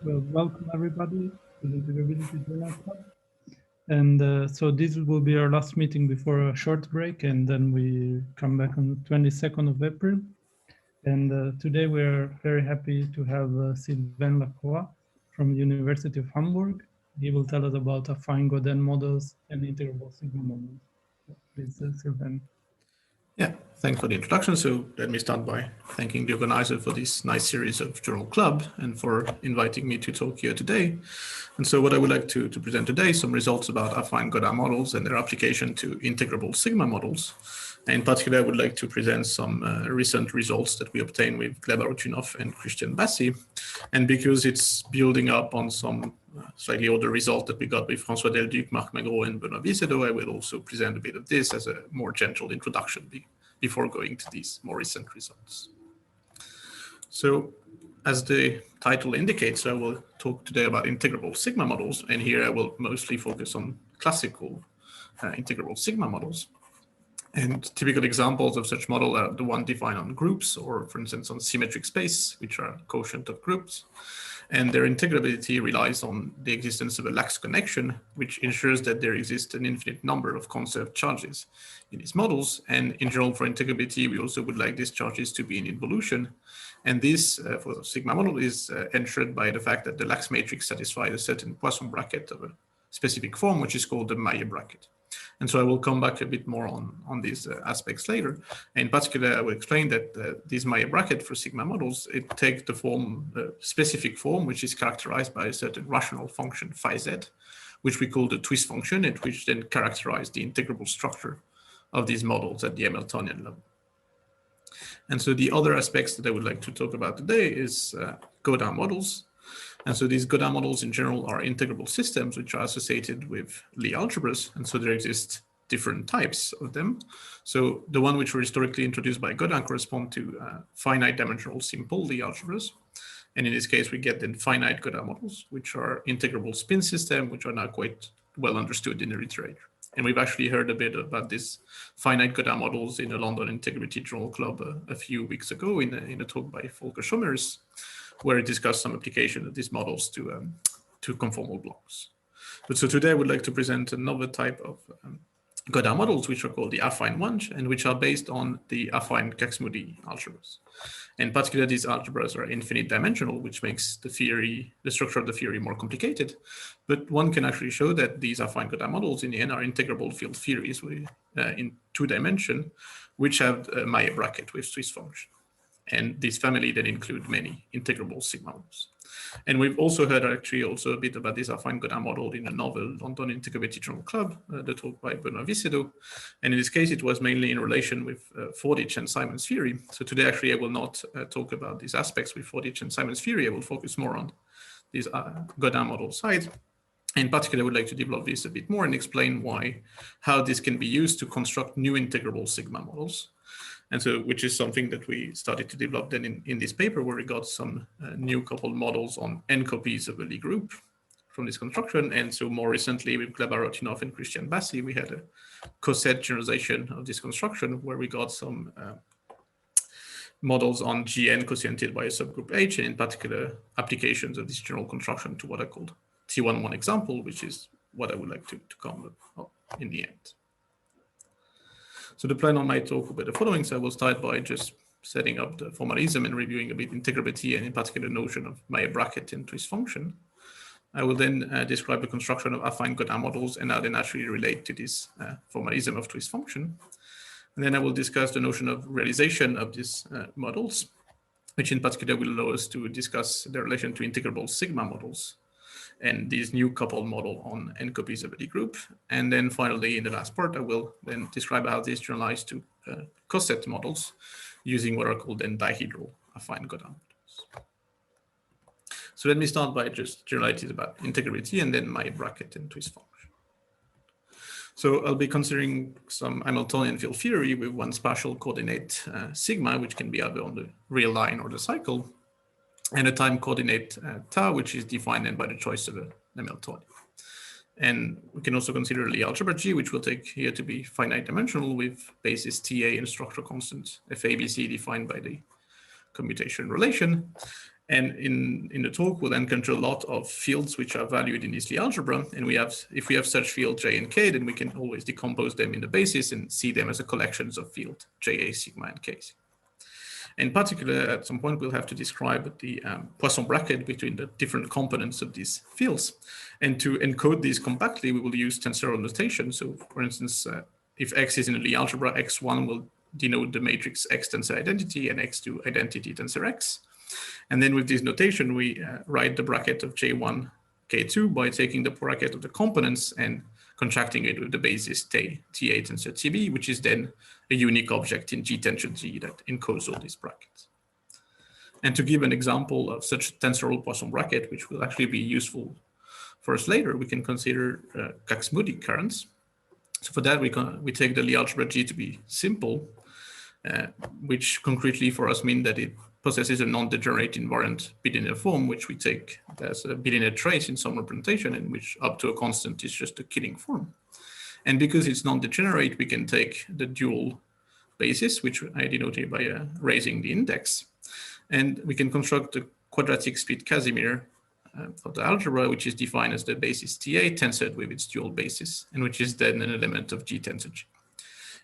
Well, welcome everybody to the Integrability Journal Club. And so this will be our last meeting before a short break, and then we come back on the 22nd of April. And today we are very happy to have Sylvain Lacroix from the University of Hamburg. He will tell us about affine Gaudin models and integrable sigma models. Please, Sylvain. Yeah, thanks for the introduction. So let me start by thanking the organizer for this nice series of Journal Club and for inviting me to talk here today. And so what I would like to present today, some results about affine Gaudin models and their application to integrable sigma models. And in particular, I would like to present some recent results that we obtained with Gleb Arutyunov and Christian Bassi. And because it's building up on some slightly older result that we got with François Delduc, Marc Magro, and Benoît Vicedo, I will also present a bit of this as a more gentle introduction before going to these more recent results. So as the title indicates, I will talk today about integrable sigma models, and here I will mostly focus on classical integrable sigma models. And typical examples of such model are the one defined on groups, or for instance on symmetric space, which are quotient of groups. And their integrability relies on the existence of a lax connection, which ensures that there exists an infinite number of conserved charges in these models. And in general, for integrability, we also would like these charges to be in involution. And this, for the sigma model, is ensured by the fact that the lax matrix satisfies a certain Poisson bracket of a specific form, which is called the Maillet bracket. And so I will come back a bit more on these aspects later. In particular, I will explain that this Maillet bracket for sigma models, it takes the form, specific form, which is characterized by a certain rational function phi z, which we call the twist function, and which then characterizes the integrable structure of these models at the Hamiltonian level. And so the other aspects that I would like to talk about today is Gaudin models. And so these Gaudin models in general are integrable systems which are associated with Lie algebras. And so there exist different types of them. So the one which were historically introduced by Gaudin correspond to finite dimensional simple Lie algebras. And in this case, we get then finite Gaudin models, which are integrable spin system, which are now quite well understood in the literature. And we've actually heard a bit about this finite Gaudin models in the London Integrability Journal Club a few weeks ago in a talk by Volker Schommers, where it discussed some application of these models to conformal blocks. But so today I would like to present another type of Gaudin models, which are called the affine ones, and which are based on the affine Kac Moody algebras. In particular, these algebras are infinite dimensional, which makes the structure of the theory more complicated. But one can actually show that these affine Gaudin models in the end are integrable field theories in 2 dimensions, which have a Maillet bracket with twist function. And this family then include many integrable sigma models. And we've also heard actually also a bit about this affine Gaudin model in a novel London Integrability Journal Club, the talk by Benoît Vicedo. And in this case, it was mainly in relation with Fordich and Simon's theory. So today, actually, I will not talk about these aspects with Fordich and Simon's theory. I will focus more on these Gaudin model side. In particular, I would like to develop this a bit more and explain how this can be used to construct new integrable sigma models. And so, which is something that we started to develop then in this paper, where we got some new coupled models on n copies of a Lie group from this construction. And so more recently with Gleb Arutyunov and Christian Bassi, we had a coset generalization of this construction, where we got some models on Gn quotiented by a subgroup H, and in particular applications of this general construction to what I called T11 example, which is what I would like to come up in the end. So the plan on my talk will be the following. So I will start by just setting up the formalism and reviewing a bit integrability, and in particular the notion of Maillet bracket and twist function. I will then describe the construction of affine Gaudin models and how they naturally relate to this formalism of twist function. And then I will discuss the notion of realization of these models, which in particular will allow us to discuss the relation to integrable sigma models and this new coupled model on n copies of a Lie group. And then finally, in the last part, I will then describe how this generalized to coset models using what are called then dihedral affine Gaudin models. So let me start by just generalities about integrability and then Maillet bracket and twist function. So I'll be considering some Hamiltonian field theory with one spatial coordinate sigma, which can be either on the real line or the cycle, and a time coordinate tau, which is defined then by the choice of a Hamiltonian. And we can also consider Lie algebra G, which we'll take here to be finite dimensional with basis TA and structure constant FABC defined by the commutation relation. And in the talk, we'll encounter a lot of fields which are valued in this Lie algebra. And if we have such field J and K, then we can always decompose them in the basis and see them as a collections of field JA, sigma, and K. In particular, at some point, we'll have to describe the Poisson bracket between the different components of these fields. And to encode these compactly, we will use tensorial notation. So for instance, if X is in a Lie algebra, X1 will denote the matrix X tensor identity and X2 identity tensor X. And then with this notation, we write the bracket of J1, K2 by taking the bracket of the components and contracting it with the basis TA tensor TB, which is then a unique object in G tensor G that encodes all these brackets. And to give an example of such a tensorial Poisson bracket, which will actually be useful for us later, we can consider Kac Moody currents. So for that, we take the Lie algebra G to be simple, which concretely for us mean that it possesses a non-degenerate invariant bilinear form, which we take as a bilinear trace in some representation, and which up to a constant is just a Killing form. And because it's non-degenerate, we can take the dual basis, which I denoted by raising the index, and we can construct a quadratic split Casimir of the algebra, which is defined as the basis TA tensored with its dual basis, and which is then an element of G tensor G.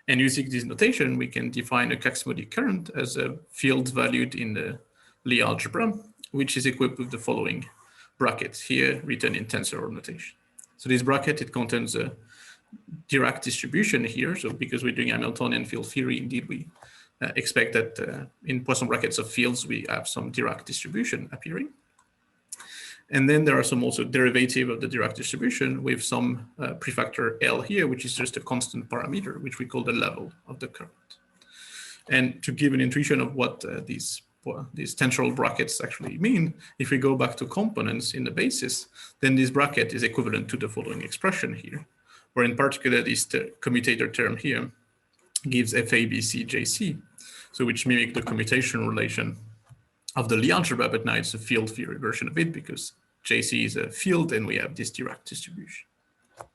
And using this notation, we can define a Kac Moody current as a field valued in the Lie algebra, which is equipped with the following bracket here written in tensorial notation. So this bracket, it contains a Dirac distribution here. So because we're doing Hamiltonian field theory, indeed, we expect that in Poisson brackets of fields, we have some Dirac distribution appearing. And then there are some also derivative of the Dirac distribution with some prefactor L here, which is just a constant parameter, which we call the level of the current. And to give an intuition of what these tensorial brackets actually mean, if we go back to components in the basis, then this bracket is equivalent to the following expression here, where in particular this commutator term here gives FABCJC, so which mimic the commutation relation of the Lie algebra, but now it's a field theory version of it because JC is a field and we have this Dirac distribution.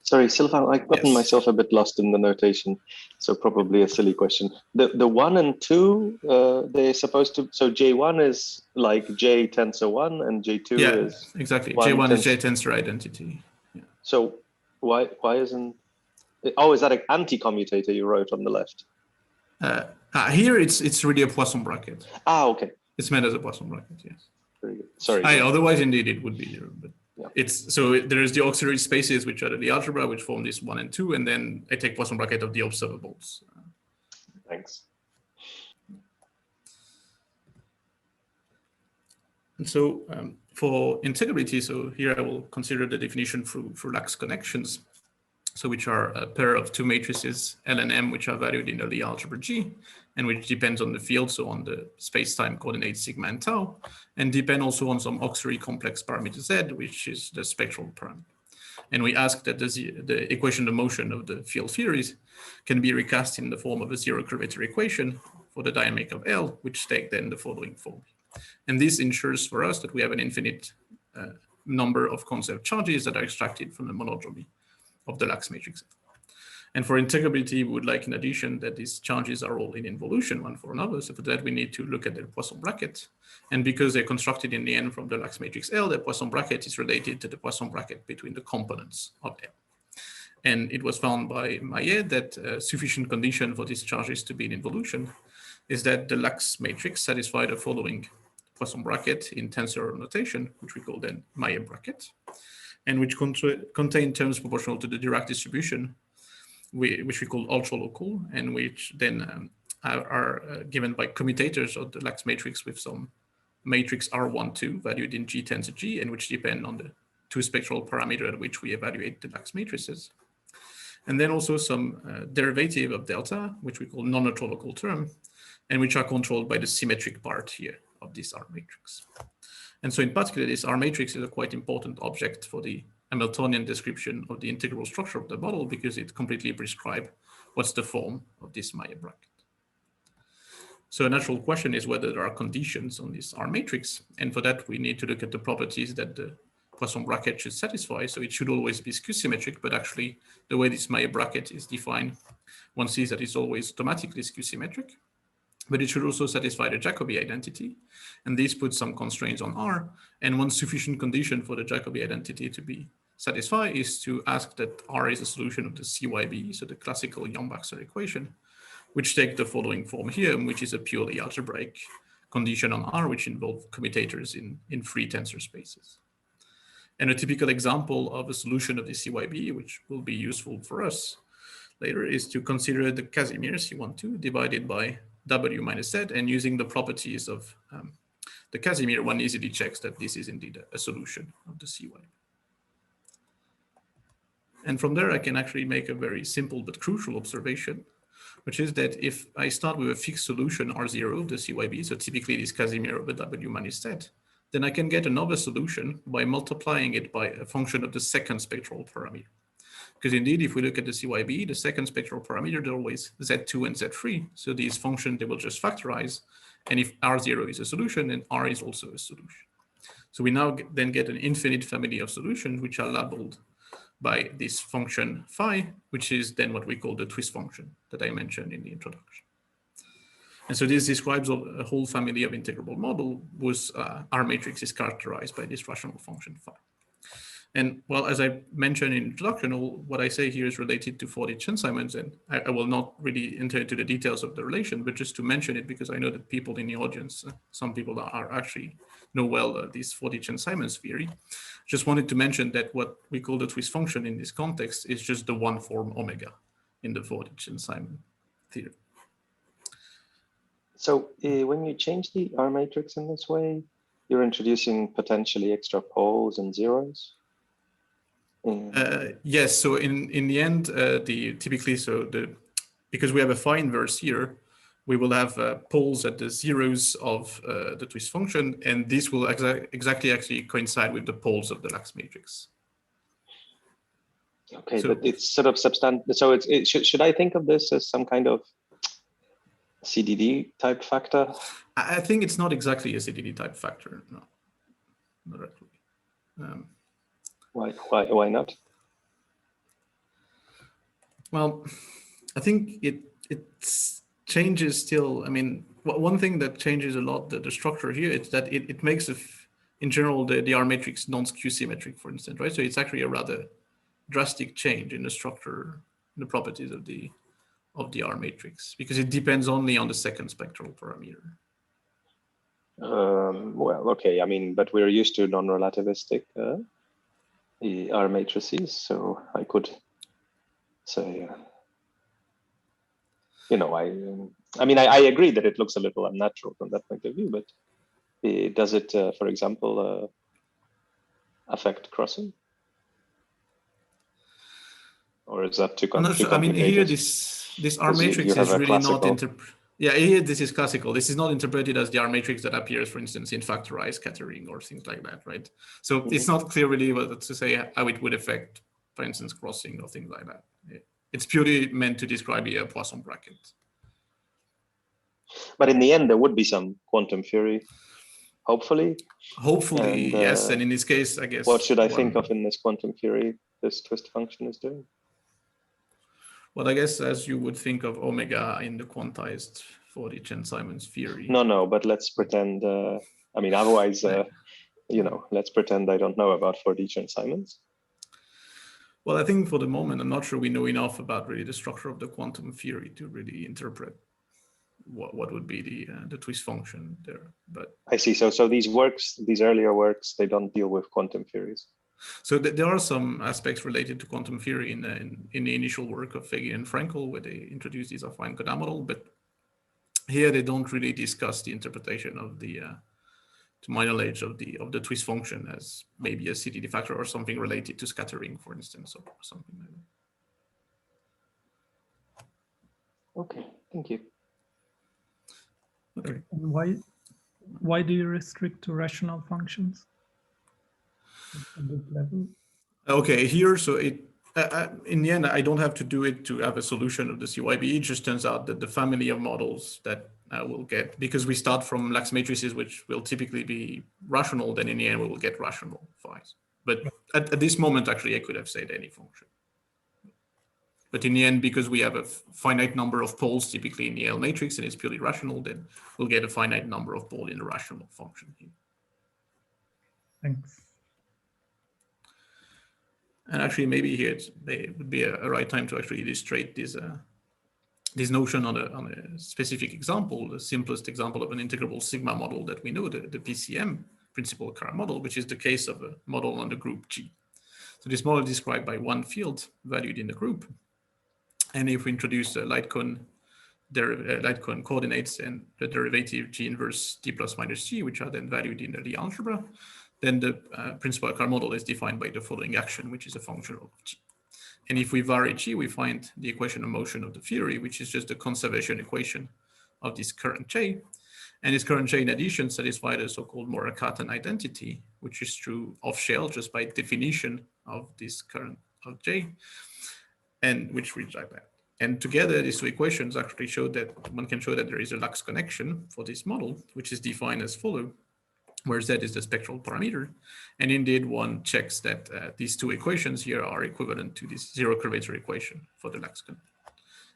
Sorry, Sylvain, I've gotten myself a bit lost in the notation, so probably a silly question. The 1 and 2, they're supposed to, so J1 is like J tensor 1 and J2 is... exactly. J1 is J tensor identity. Yeah. So why isn't... Oh, is that an anti-commutator you wrote on the left? Here it's really a Poisson bracket. Okay. It's meant as a Poisson bracket, yes. Very good. Sorry. Otherwise, indeed, it would be there. But yeah. It's so there's the auxiliary spaces, which are the algebra, which form this 1 and 2, and then I take Poisson bracket of the observables. Thanks. And so for integrability, so here I will consider the definition through lax connections. So which are a pair of two matrices, L and M, which are valued in the Lie algebra G, and which depends on the field, so on the space-time coordinates sigma and tau, and depend also on some auxiliary complex parameter Z, which is the spectral parameter. And we ask that the equation of motion of the field theories can be recast in the form of a zero curvature equation for the dynamic of L, which take then the following form. And this ensures for us that we have an infinite number of conserved charges that are extracted from the monodromy of the lax matrix. And for integrability, we would like in addition that these charges are all in involution one for another. So for that, we need to look at the Poisson bracket. And because they're constructed in the end from the lax matrix L, the Poisson bracket is related to the Poisson bracket between the components of L. And it was found by Maillet that a sufficient condition for these charges to be in involution is that the lax matrix satisfy the following Poisson bracket in tensor notation, which we call then Maillet bracket, and which contain terms proportional to the Dirac distribution, which we call ultralocal, and which then are given by commutators of the lax matrix with some matrix R12 valued in G tensor G, and which depend on the two spectral parameter at which we evaluate the lax matrices. And then also some derivative of delta, which we call non-ultralocal term, and which are controlled by the symmetric part here of this R matrix. And so in particular, this R matrix is a quite important object for the Hamiltonian description of the integral structure of the model because it completely prescribes what's the form of this Maillet bracket. So a natural question is whether there are conditions on this R matrix. And for that, we need to look at the properties that the Poisson bracket should satisfy. So it should always be skew symmetric, but actually the way this Maillet bracket is defined, one sees that it's always automatically skew symmetric. but it should also satisfy the Jacobi identity. And this puts some constraints on R. And one sufficient condition for the Jacobi identity to be satisfied is to ask that R is a solution of the CYBE, so the classical Yang-Baxter equation, which take the following form here, which is a purely algebraic condition on R, which involve commutators in free tensor spaces. And a typical example of a solution of the CYBE, which will be useful for us later, is to consider the Casimir C12 divided by W minus Z, and using the properties of the Casimir, one easily checks that this is indeed a solution of the CYBE. And from there, I can actually make a very simple but crucial observation, which is that if I start with a fixed solution R0 of the CYBE, so typically this Casimir over W minus Z, then I can get another solution by multiplying it by a function of the second spectral parameter. Because indeed, if we look at the CYBE, the second spectral parameter, they're always Z2 and Z3. So these functions, they will just factorize. And if R0 is a solution, then R is also a solution. So we now then get an infinite family of solutions, which are labeled by this function phi, which is then what we call the twist function that I mentioned in the introduction. And so this describes a whole family of integrable model whose R matrix is characterized by this rational function phi. And well, as I mentioned in introduction, what I say here is related to 4D Chern-Simons, and I will not really enter into the details of the relation, but just to mention it, because I know that people in the audience, some people are actually know well this 4D Chern-Simons theory. Just wanted to mention that what we call the twist function in this context is just the one form omega in the 4D Chern-Simon theory. So when you change the R matrix in this way, you're introducing potentially extra poles and zeros? Yes, so in the end, because we have a phi inverse here, we will have poles at the zeros of the twist function, and this will exactly actually coincide with the poles of the Lax matrix. Okay, so, but it's sort of substantial. So should I think of this as some kind of CDD type factor? I think it's not exactly a CDD type factor, no, not actually. Why not? Well, I think it changes still. I mean, one thing that changes a lot the structure here is that it makes in general the R matrix non-skew symmetric, for instance, right? So it's actually a rather drastic change in the structure, the properties of the R matrix, because it depends only on the second spectral parameter. Well, okay. I mean, but we're used to non-relativistic R matrices, so I could say, I mean, I agree that it looks a little unnatural from that point of view, but does it, for example, affect crossing? Or is that too complicated? I mean, here this R matrix is really not here this is classical. This is not interpreted as the R matrix that appears, for instance, in factorized scattering or things like that, right? So it's not clear really what to say how it would affect, for instance, crossing or things like that. It's purely meant to describe a Poisson bracket. But in the end, there would be some quantum theory, hopefully. Hopefully, and, yes. And in this case, I guess. What should I think of in this quantum theory this twist function is doing? Well, I guess as you would think of omega in the quantized 4D Chern-Simons theory. No, but let's pretend, I mean, otherwise, let's pretend I don't know about 4D Chern-Simons. Well, I think for the moment, I'm not sure we know enough about really the structure of the quantum theory to really interpret what would be the twist function there. But I see. So these earlier works, they don't deal with quantum theories. So there are some aspects related to quantum theory in the initial work of Fege and Frankel, where they introduced this Affine Gaudin model, but here they don't really discuss the interpretation of the, to my knowledge, of the twist function as maybe a CDD factor or something related to scattering, for instance, or something like that. Okay, thank you. Okay. And why do you restrict to rational functions? At this level? Okay, here, so in the end, I don't have to do it to have a solution of the CYBE. It just turns out that the family of models that I will get, because we start from Lax matrices, which will typically be rational, then in the end, we will get rational phis. But at this moment, actually, I could have said any function. But in the end, because we have a finite number of poles typically in the L matrix and it's purely rational, then we'll get a finite number of poles in the rational function here. Thanks. And actually, maybe here it would be a right time to actually illustrate this notion on a specific example, the simplest example of an integrable sigma model that we know, the PCM, principal curren model, which is the case of a model on the group G. So this model is described by one field valued in the group. And if we introduce a light cone coordinates and the derivative G inverse D plus minus G, which are then valued in the Lie algebra, then the principal curren model is defined by the following action, which is a function of G. And if we vary G, we find the equation of motion of the theory, which is just the conservation equation of this current J. And this current J in addition satisfies the so-called Morikaten identity, which is true off shell just by definition of this current of J, and which reads like that. And together, these two equations actually show that one can show that there is a Lax connection for this model, which is defined as follows, where Z is the spectral parameter. And indeed, one checks that these two equations here are equivalent to this zero curvature equation for the Lax connection.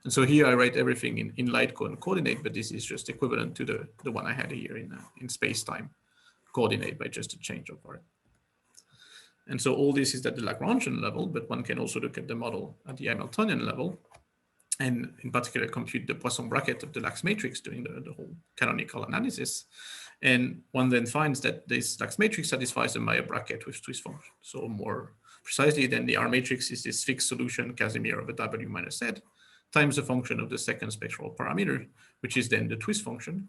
And so here I write everything in light cone coordinate, but this is just equivalent to the one I had here in space-time coordinate by just a change of R. And so all this is at the Lagrangian level, but one can also look at the model at the Hamiltonian level, and in particular compute the Poisson bracket of the Lax matrix during the whole canonical analysis. And one then finds that this Lax matrix satisfies the Maillet bracket with twist function. So more precisely, then the R matrix is this fixed solution Casimir of a W minus Z times the function of the second spectral parameter, which is then the twist function,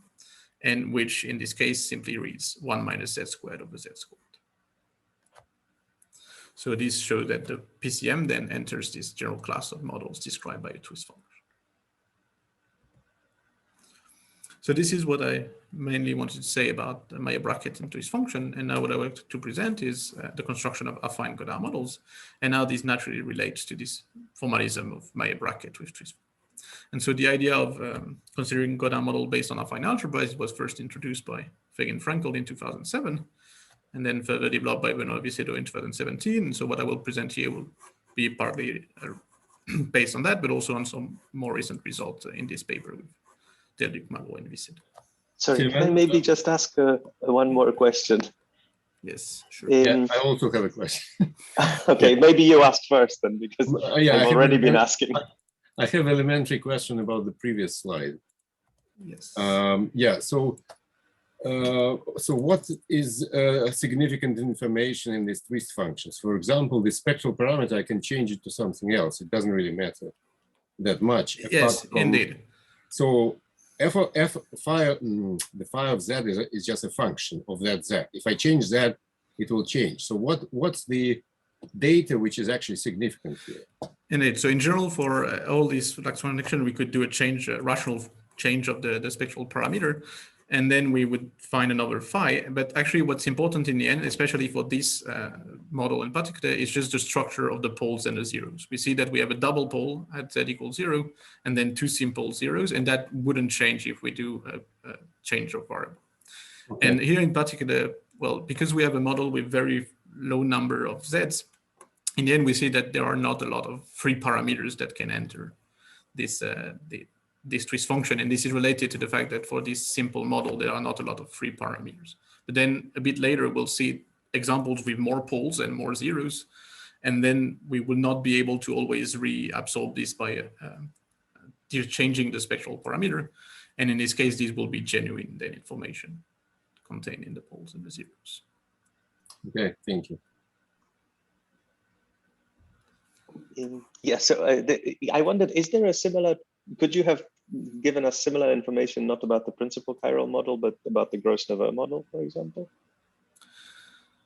and which in this case simply reads 1 minus Z squared over Z squared. So this shows that the PCM then enters this general class of models described by a twist function. So this is what I mainly wanted to say about the Maillet bracket and twist function. And now what I want to present is the construction of affine Gaudin models, and how this naturally relates to this formalism of Maillet bracket with twist function. And so the idea of considering Gaudin model based on affine algebra was first introduced by Fagin-Frankel in 2007, and then further developed by Benoit Vicedo in 2017. And so what I will present here will be partly based on that, but also on some more recent results in this paper with Delduc, Malo, and Vicedo. Sorry, can I maybe just ask one more question? Yes, sure. Yeah, I also have a question. Okay, maybe you ask first then, because I've already been asking. I have an elementary question about the previous slide. Yes. Yeah, so what is significant information in these twist functions? For example, the spectral parameter, I can change it to something else. It doesn't really matter that much. Yes, indeed. So the phi of Z is just a function of that Z. If I change Z, it will change. So what's the data which is actually significant here? Indeed. So in general, for all these Lax connection, we could do a rational change of the spectral parameter, and then we would find another phi. But actually what's important in the end, especially for this model in particular, is just the structure of the poles and the zeros. We see that we have a double pole at Z equals 0, and then two simple zeros, and that wouldn't change if we do a change of variable. Okay. And here in particular, well, because we have a model with very low number of Zs, in the end, we see that there are not a lot of free parameters that can enter this this twist function, and this is related to the fact that for this simple model, there are not a lot of free parameters. But then a bit later, we'll see examples with more poles and more zeros, and then we will not be able to always reabsorb this by changing the spectral parameter. And in this case, this will be genuine then information contained in the poles and the zeros. Okay, thank you. Yeah, so I wondered, is there a similar, could you have given us similar information, not about the principal chiral model, but about the Gross-Neveu model, for example?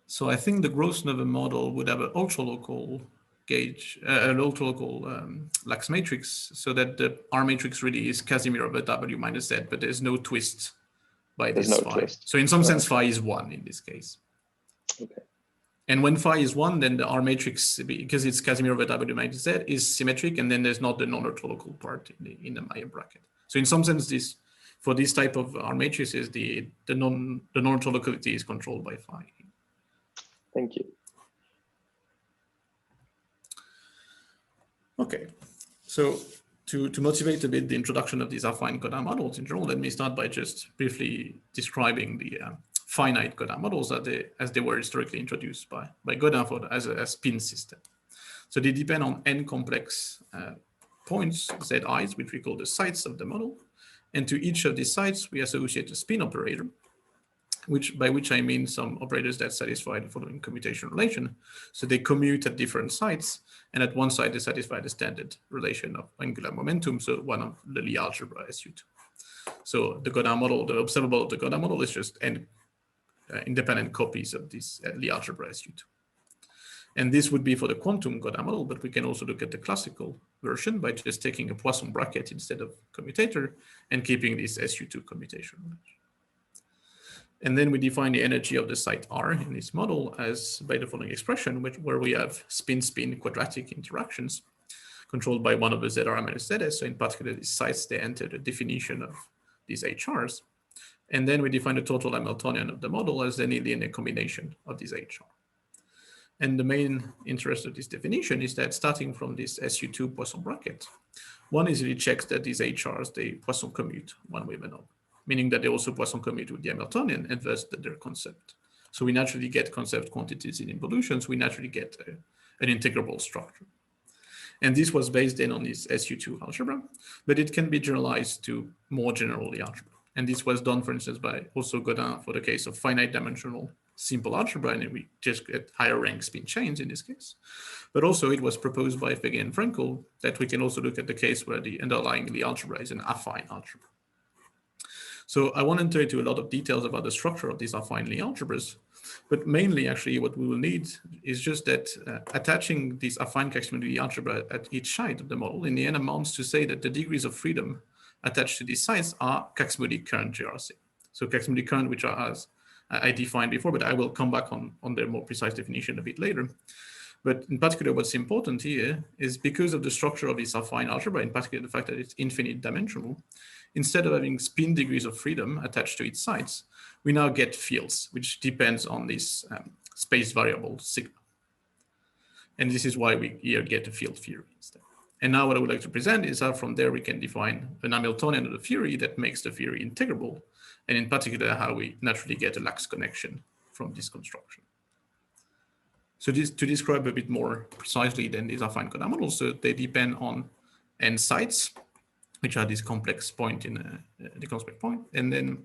So I think the Gross-Neveu model would have an ultralocal gauge, an ultralocal Lax matrix, so that the R matrix really is Casimir over W minus Z, but there's no twist by this phi. So in some sense, phi is 1 in this case. Okay. And when phi is 1, then the R matrix, because it's Casimir over W minus Z, is symmetric, and then there's not the non-ortholocal part in the Maillet bracket. So in some sense, for this type of R matrices, the non-ortholocality is controlled by phi. Thank you. Okay, So to motivate a bit the introduction of these affine Gaudin models in general, let me start by just briefly describing the finite Gaudin models as they were historically introduced by Gaudin as a spin system. So they depend on n complex points, zi's, which we call the sites of the model. And to each of these sites, we associate a spin operator, by which I mean some operators that satisfy the following commutation relation. So they commute at different sites, and at one side they satisfy the standard relation of angular momentum, so one of the Lie algebra SU2. So the Gaudin model, the observable of the Gaudin model is just n independent copies of this Lie algebra SU2. And this would be for the quantum Gaudin model, but we can also look at the classical version by just taking a Poisson bracket instead of commutator and keeping this SU2 commutation relation. And then we define the energy of the site R in this model as by the following expression, where we have spin-spin quadratic interactions controlled by one of the ZR minus ZS. So in particular, these sites, they enter the definition of these HRs. And then we define the total Hamiltonian of the model as any linear combination of these HR. And the main interest of this definition is that starting from this SU2 Poisson bracket, one easily checks that these HRs, they Poisson commute one with another, meaning that they also Poisson commute with the Hamiltonian and thus that they're concept. So we naturally get concept quantities in involutions, we naturally get an integrable structure. And this was based then on this SU2 algebra, but it can be generalized to more general algebra. And this was done, for instance, by also Gaudin for the case of finite dimensional simple algebra, and we just get higher rank spin chains in this case. But also it was proposed by Fege and Frenkel that we can also look at the case where the underlying Lie algebra is an affine algebra. So I won't enter into a lot of details about the structure of these affine Lie algebras, but mainly actually what we will need is just that attaching this affine Kac Moody algebra at each side of the model in the end amounts to say that the degrees of freedom attached to these sites are Kac Moody current GRC. So Kac Moody current, which are as I defined before, but I will come back on their more precise definition a bit later. But in particular, what's important here is because of the structure of this affine algebra, in particular the fact that it's infinite dimensional, instead of having spin degrees of freedom attached to its sites, we now get fields, which depends on this space variable sigma. And this is why we here get a field theory instead. And now what I would like to present is how from there we can define an Hamiltonian of the theory that makes the theory integrable, and in particular how we naturally get a lax connection from this construction. So this, to describe a bit more precisely than these affine Gaudin models, so they depend on n sites, which are this complex point in the complex point, and then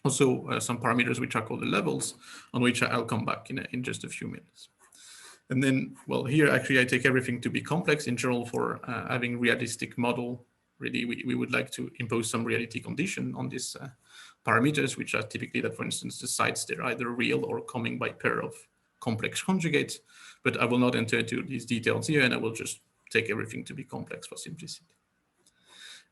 also some parameters which are called the levels, on which I'll come back in just a few minutes. And then, well, here actually I take everything to be complex. In general, for having realistic model, really we would like to impose some reality condition on these parameters, which are typically that, for instance, the sites, they're either real or coming by pair of complex conjugates, but I will not enter into these details here, and I will just take everything to be complex for simplicity.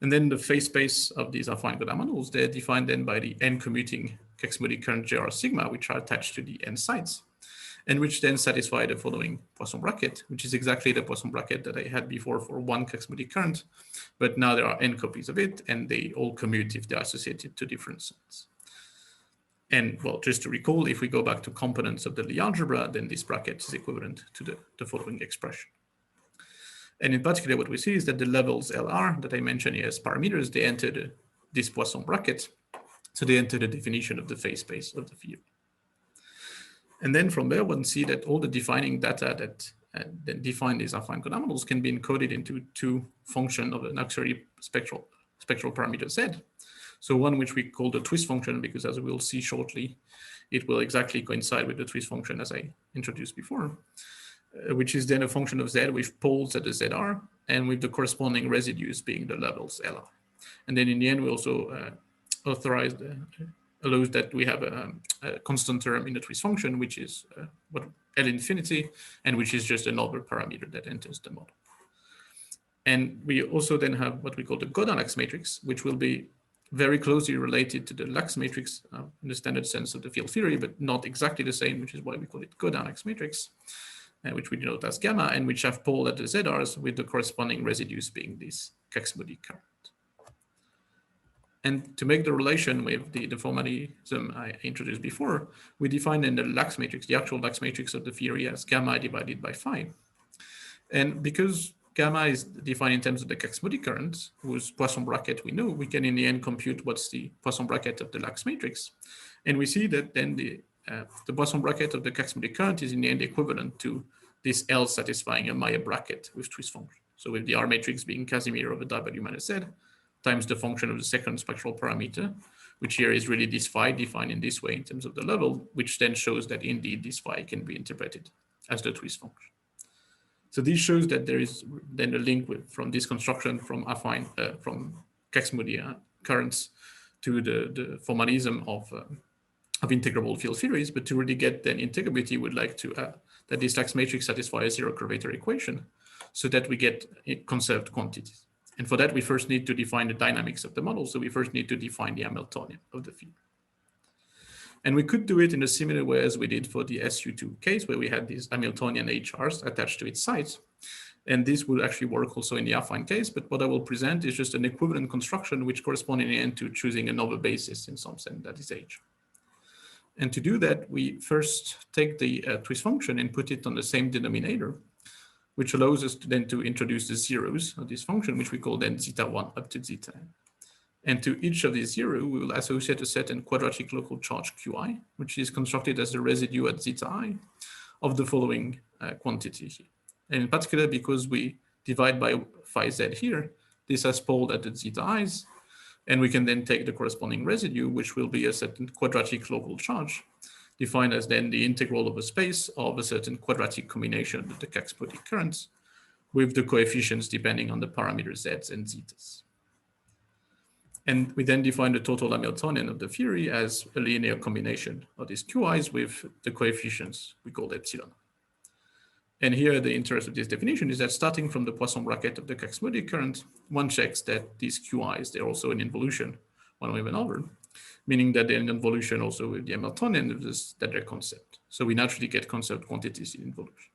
And then the phase space of these affine Gaudin models, they're defined then by the n commuting Kac Moody current GR sigma, which are attached to the n sites, and which then satisfy the following Poisson bracket, which is exactly the Poisson bracket that I had before for one Kac Moody current, but now there are n copies of it, and they all commute if they're associated to different sites. And well, just to recall, if we go back to components of the Lie algebra, then this bracket is equivalent to the following expression. And in particular, what we see is that the levels LR that I mentioned here as parameters, they enter this Poisson bracket. So they enter the definition of the phase space of the theory. And then from there, one see that all the defining data that define these affine Gaudin models can be encoded into two functions of an auxiliary spectral parameter Z. So one which we call the twist function, because as we'll see shortly, it will exactly coincide with the twist function as I introduced before, which is then a function of Z with poles at the ZR and with the corresponding residues being the levels LR. And then in the end, we also allows that we have a constant term in the twist function, which is what L infinity, and which is just another parameter that enters the model. And we also then have what we call the Gaudin lax matrix, which will be very closely related to the lax matrix in the standard sense of the field theory, but not exactly the same, which is why we call it Gaudin lax matrix, which we denote as gamma, and which have pole at the ZRs with the corresponding residues being this Kac Moody current. And to make the relation with the formalism I introduced before, we define in the lax matrix, the actual lax matrix of the theory as gamma divided by phi. And because gamma is defined in terms of the Kac Moody current, whose Poisson bracket we know. We can in the end compute what's the Poisson bracket of the Lax matrix. And we see that then the Poisson bracket of the Kac Moody current is in the end equivalent to this L satisfying a Maillet bracket with twist function. So with the R matrix being Casimir over W minus Z times the function of the second spectral parameter, which here is really this phi defined in this way in terms of the level, which then shows that indeed this phi can be interpreted as the twist function. So this shows that there is then a link from this construction from affine, from Kac Moody currents to the formalism of integrable field theories. But to really get then integrability, would like to that this Lax matrix satisfies a zero curvature equation, so that we get conserved quantities. And for that, we first need to define the dynamics of the model. So we first need to define the Hamiltonian of the field. And we could do it in a similar way as we did for the SU2 case, where we had these Hamiltonian HRs attached to its sides. And this will actually work also in the affine case. But what I will present is just an equivalent construction, which corresponds in the end to choosing another basis in some sense, that is H. And to do that, we first take the twist function and put it on the same denominator, which allows us to then to introduce the zeros of this function, which we call then zeta1 up to zeta n. And to each of these zero, we will associate a certain quadratic local charge Qi, which is constructed as the residue at zeta I of the following quantity here. And in particular, because we divide by phi z here, this has pole at the zeta i's, and we can then take the corresponding residue, which will be a certain quadratic local charge, defined as then the integral of a space of a certain quadratic combination of the Kac Moody currents with the coefficients depending on the parameters z's and zetas. And we then define the total Hamiltonian of the theory as a linear combination of these Qi's with the coefficients we call epsilon. And here the interest of this definition is that starting from the Poisson bracket of the Kac Moody current, one checks that these Qi's, they're also an involution one way or another, meaning that they're an involution also with the Hamiltonian of this, that they're concept. So we naturally get concept quantities in involution.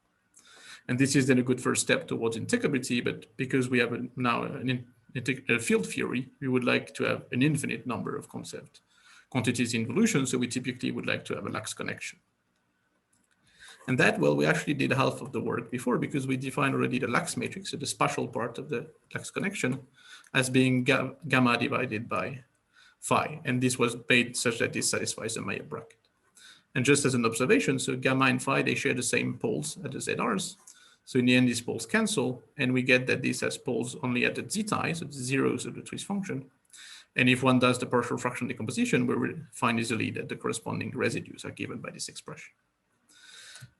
And this is then a good first step towards integrability, but because we have now a field theory, we would like to have an infinite number of concept quantities in involution, so we typically would like to have a Lax connection. And that, well, we actually did half of the work before, because we defined already the Lax matrix, so the spatial part of the Lax connection, as being gamma divided by phi. And this was made such that this satisfies the Maillet bracket. And just as an observation, so gamma and phi, they share the same poles at the ZRs. So in the end, these poles cancel, and we get that this has poles only at the zeta I, so the zeros of the twist function. And if one does the partial fraction decomposition, we will find easily that the corresponding residues are given by this expression.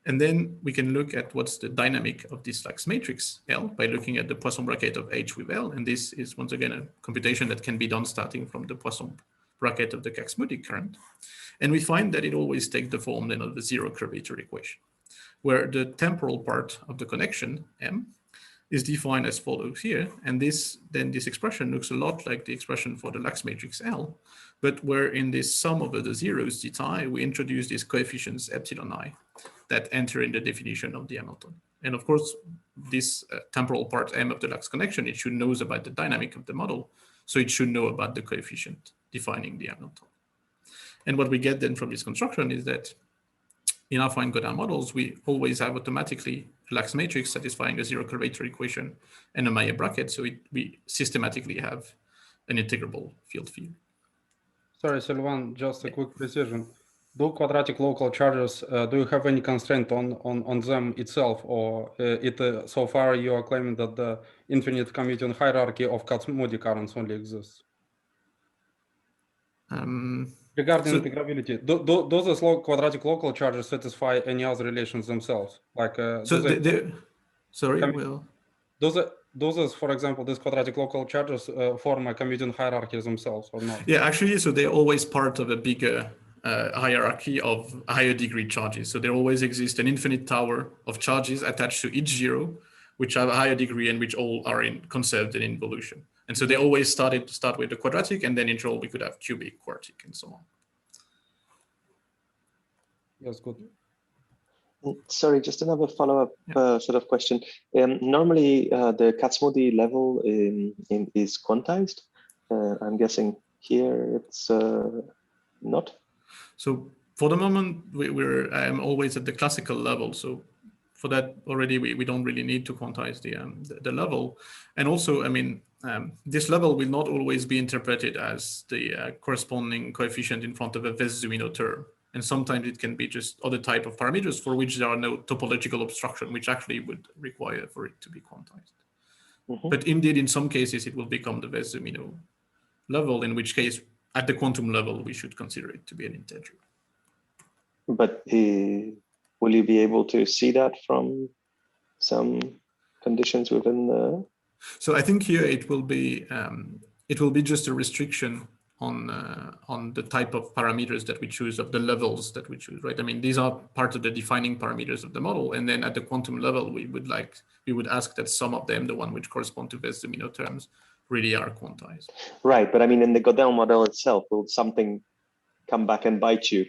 And then we can look at what's the dynamic of this Lax matrix L by looking at the Poisson bracket of H with L. And this is once again a computation that can be done starting from the Poisson bracket of the Kac Moody current. And we find that it always takes the form then of the zero curvature equation, where the temporal part of the connection M is defined as follows here. And this expression looks a lot like the expression for the Lax matrix L, but where in this sum over the zeros zeta I, we introduce these coefficients epsilon I that enter in the definition of the Hamiltonian. And of course, this temporal part M of the Lax connection, it should know about the dynamic of the model. So it should know about the coefficient defining the Hamiltonian. And what we get then from this construction is that in affine Gaudin models, we always have automatically a Lax matrix satisfying a zero curvature equation and a Maillet bracket. So we systematically have an integrable field theory. Sorry, Sylvain, just a quick precision. Do quadratic local charges, do you have any constraint on them itself, or so far you are claiming that the infinite commuting hierarchy of Kac Moody currents only exists? Regarding integrability, do those quadratic local charges satisfy any other relations themselves? Like those, for example, these quadratic local charges form a commuting hierarchy themselves or not? Yeah, actually, so they're always part of a bigger hierarchy of higher degree charges. So there always exists an infinite tower of charges attached to each zero, which have a higher degree and which all are conserved in involution. And so they always start with the quadratic, and then in general we could have cubic, quartic, and so on. Yes, good. Sorry, just another follow-up sort of question. Normally, the Kac Moody level is quantized. I'm guessing here it's not. So for the moment, I am always at the classical level. So for that already, we don't really need to quantize the level. And also, I mean, this level will not always be interpreted as the corresponding coefficient in front of a Wess-Zumino term. And sometimes it can be just other type of parameters for which there are no topological obstruction, which actually would require for it to be quantized. Mm-hmm. But indeed, in some cases, it will become the Wess-Zumino level, in which case, at the quantum level, we should consider it to be an integer. But will you be able to see that from some conditions within the? So I think here it will be just a restriction on the type of parameters that we choose, of the levels that we choose, right? I mean, these are part of the defining parameters of the model, and then at the quantum level, we would ask that some of them, the one which correspond to Wess-Zumino terms, really are quantized. Right, but I mean, in the Gaudin model itself, will something come back and bite you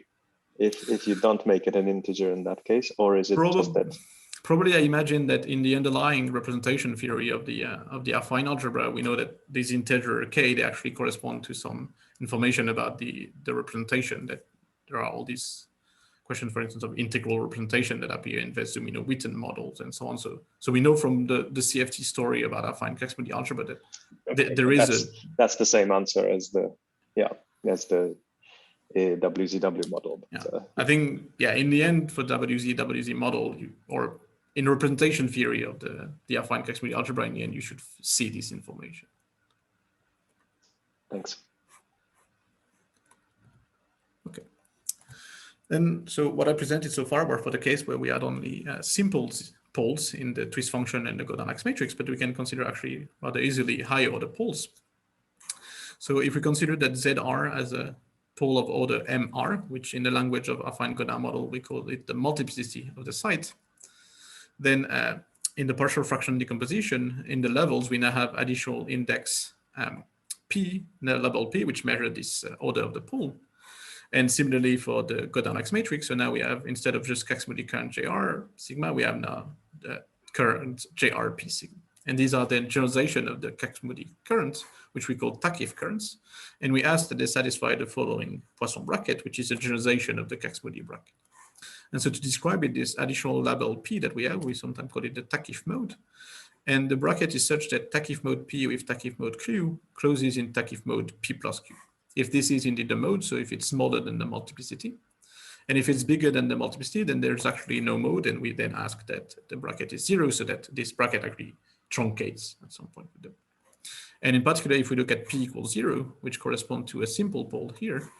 if you don't make it an integer in that case, or is it just that? Probably, I imagine that in the underlying representation theory of the affine algebra, we know that these integer k, they actually correspond to some information about the representation, that there are all these questions, for instance, of integral representation that appear in Wess-Zumino Witten models and so on. So we know from the CFT story about affine Kac Moody algebra that there is that's the same answer as the WZW model. But, yeah. I think, yeah, in the end, for WZ model, or in representation theory of the affine Kac Moody algebra, in the end, you should see this information. Thanks. Okay. Then, so what I presented so far were for the case where we had only simple poles in the twist function and the Gaudin-Lax matrix, but we can consider actually rather easily higher order poles. So if we consider that ZR as a pole of order MR, which in the language of affine Gaudin model, we call it the multiplicity of the site, then in the partial fraction decomposition, in the levels, we now have additional index P, the level P, which measure this order of the pole. And similarly for the Gaudin-Lax matrix, so now we have, instead of just Kac Moody current JR sigma, we have now the current JRP sigma. And these are the generalization of the Kac Moody currents, which we call Takiff currents. And we ask that they satisfy the following Poisson bracket, which is a generalization of the Kac Moody bracket. And so to describe it, this additional label P that we have, we sometimes call it the Takiff mode. And the bracket is such that Takiff mode P with Takiff mode Q closes in Takiff mode P plus Q. If this is indeed the mode, so if it's smaller than the multiplicity, and if it's bigger than the multiplicity, then there's actually no mode, and we then ask that the bracket is 0, so that this bracket actually truncates at some point with them. And in particular, if we look at P equals 0, which corresponds to a simple pole here,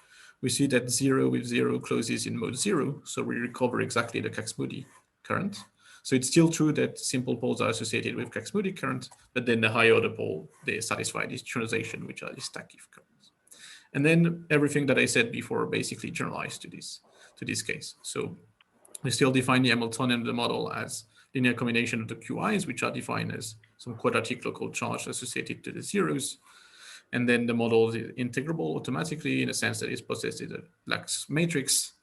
we see that 0 with 0 closes in mode 0, so we recover exactly the Kac Moody current. So it's still true that simple poles are associated with Kac Moody current, but then the higher order pole, they satisfy this generalization, which are these Takiff currents. And then everything that I said before basically generalized to this case. So we still define the Hamiltonian of the model as linear combination of the QIs, which are defined as some quadratic local charge associated to the zeros. And then the model is integrable automatically in the sense that it's possesses a Lax matrix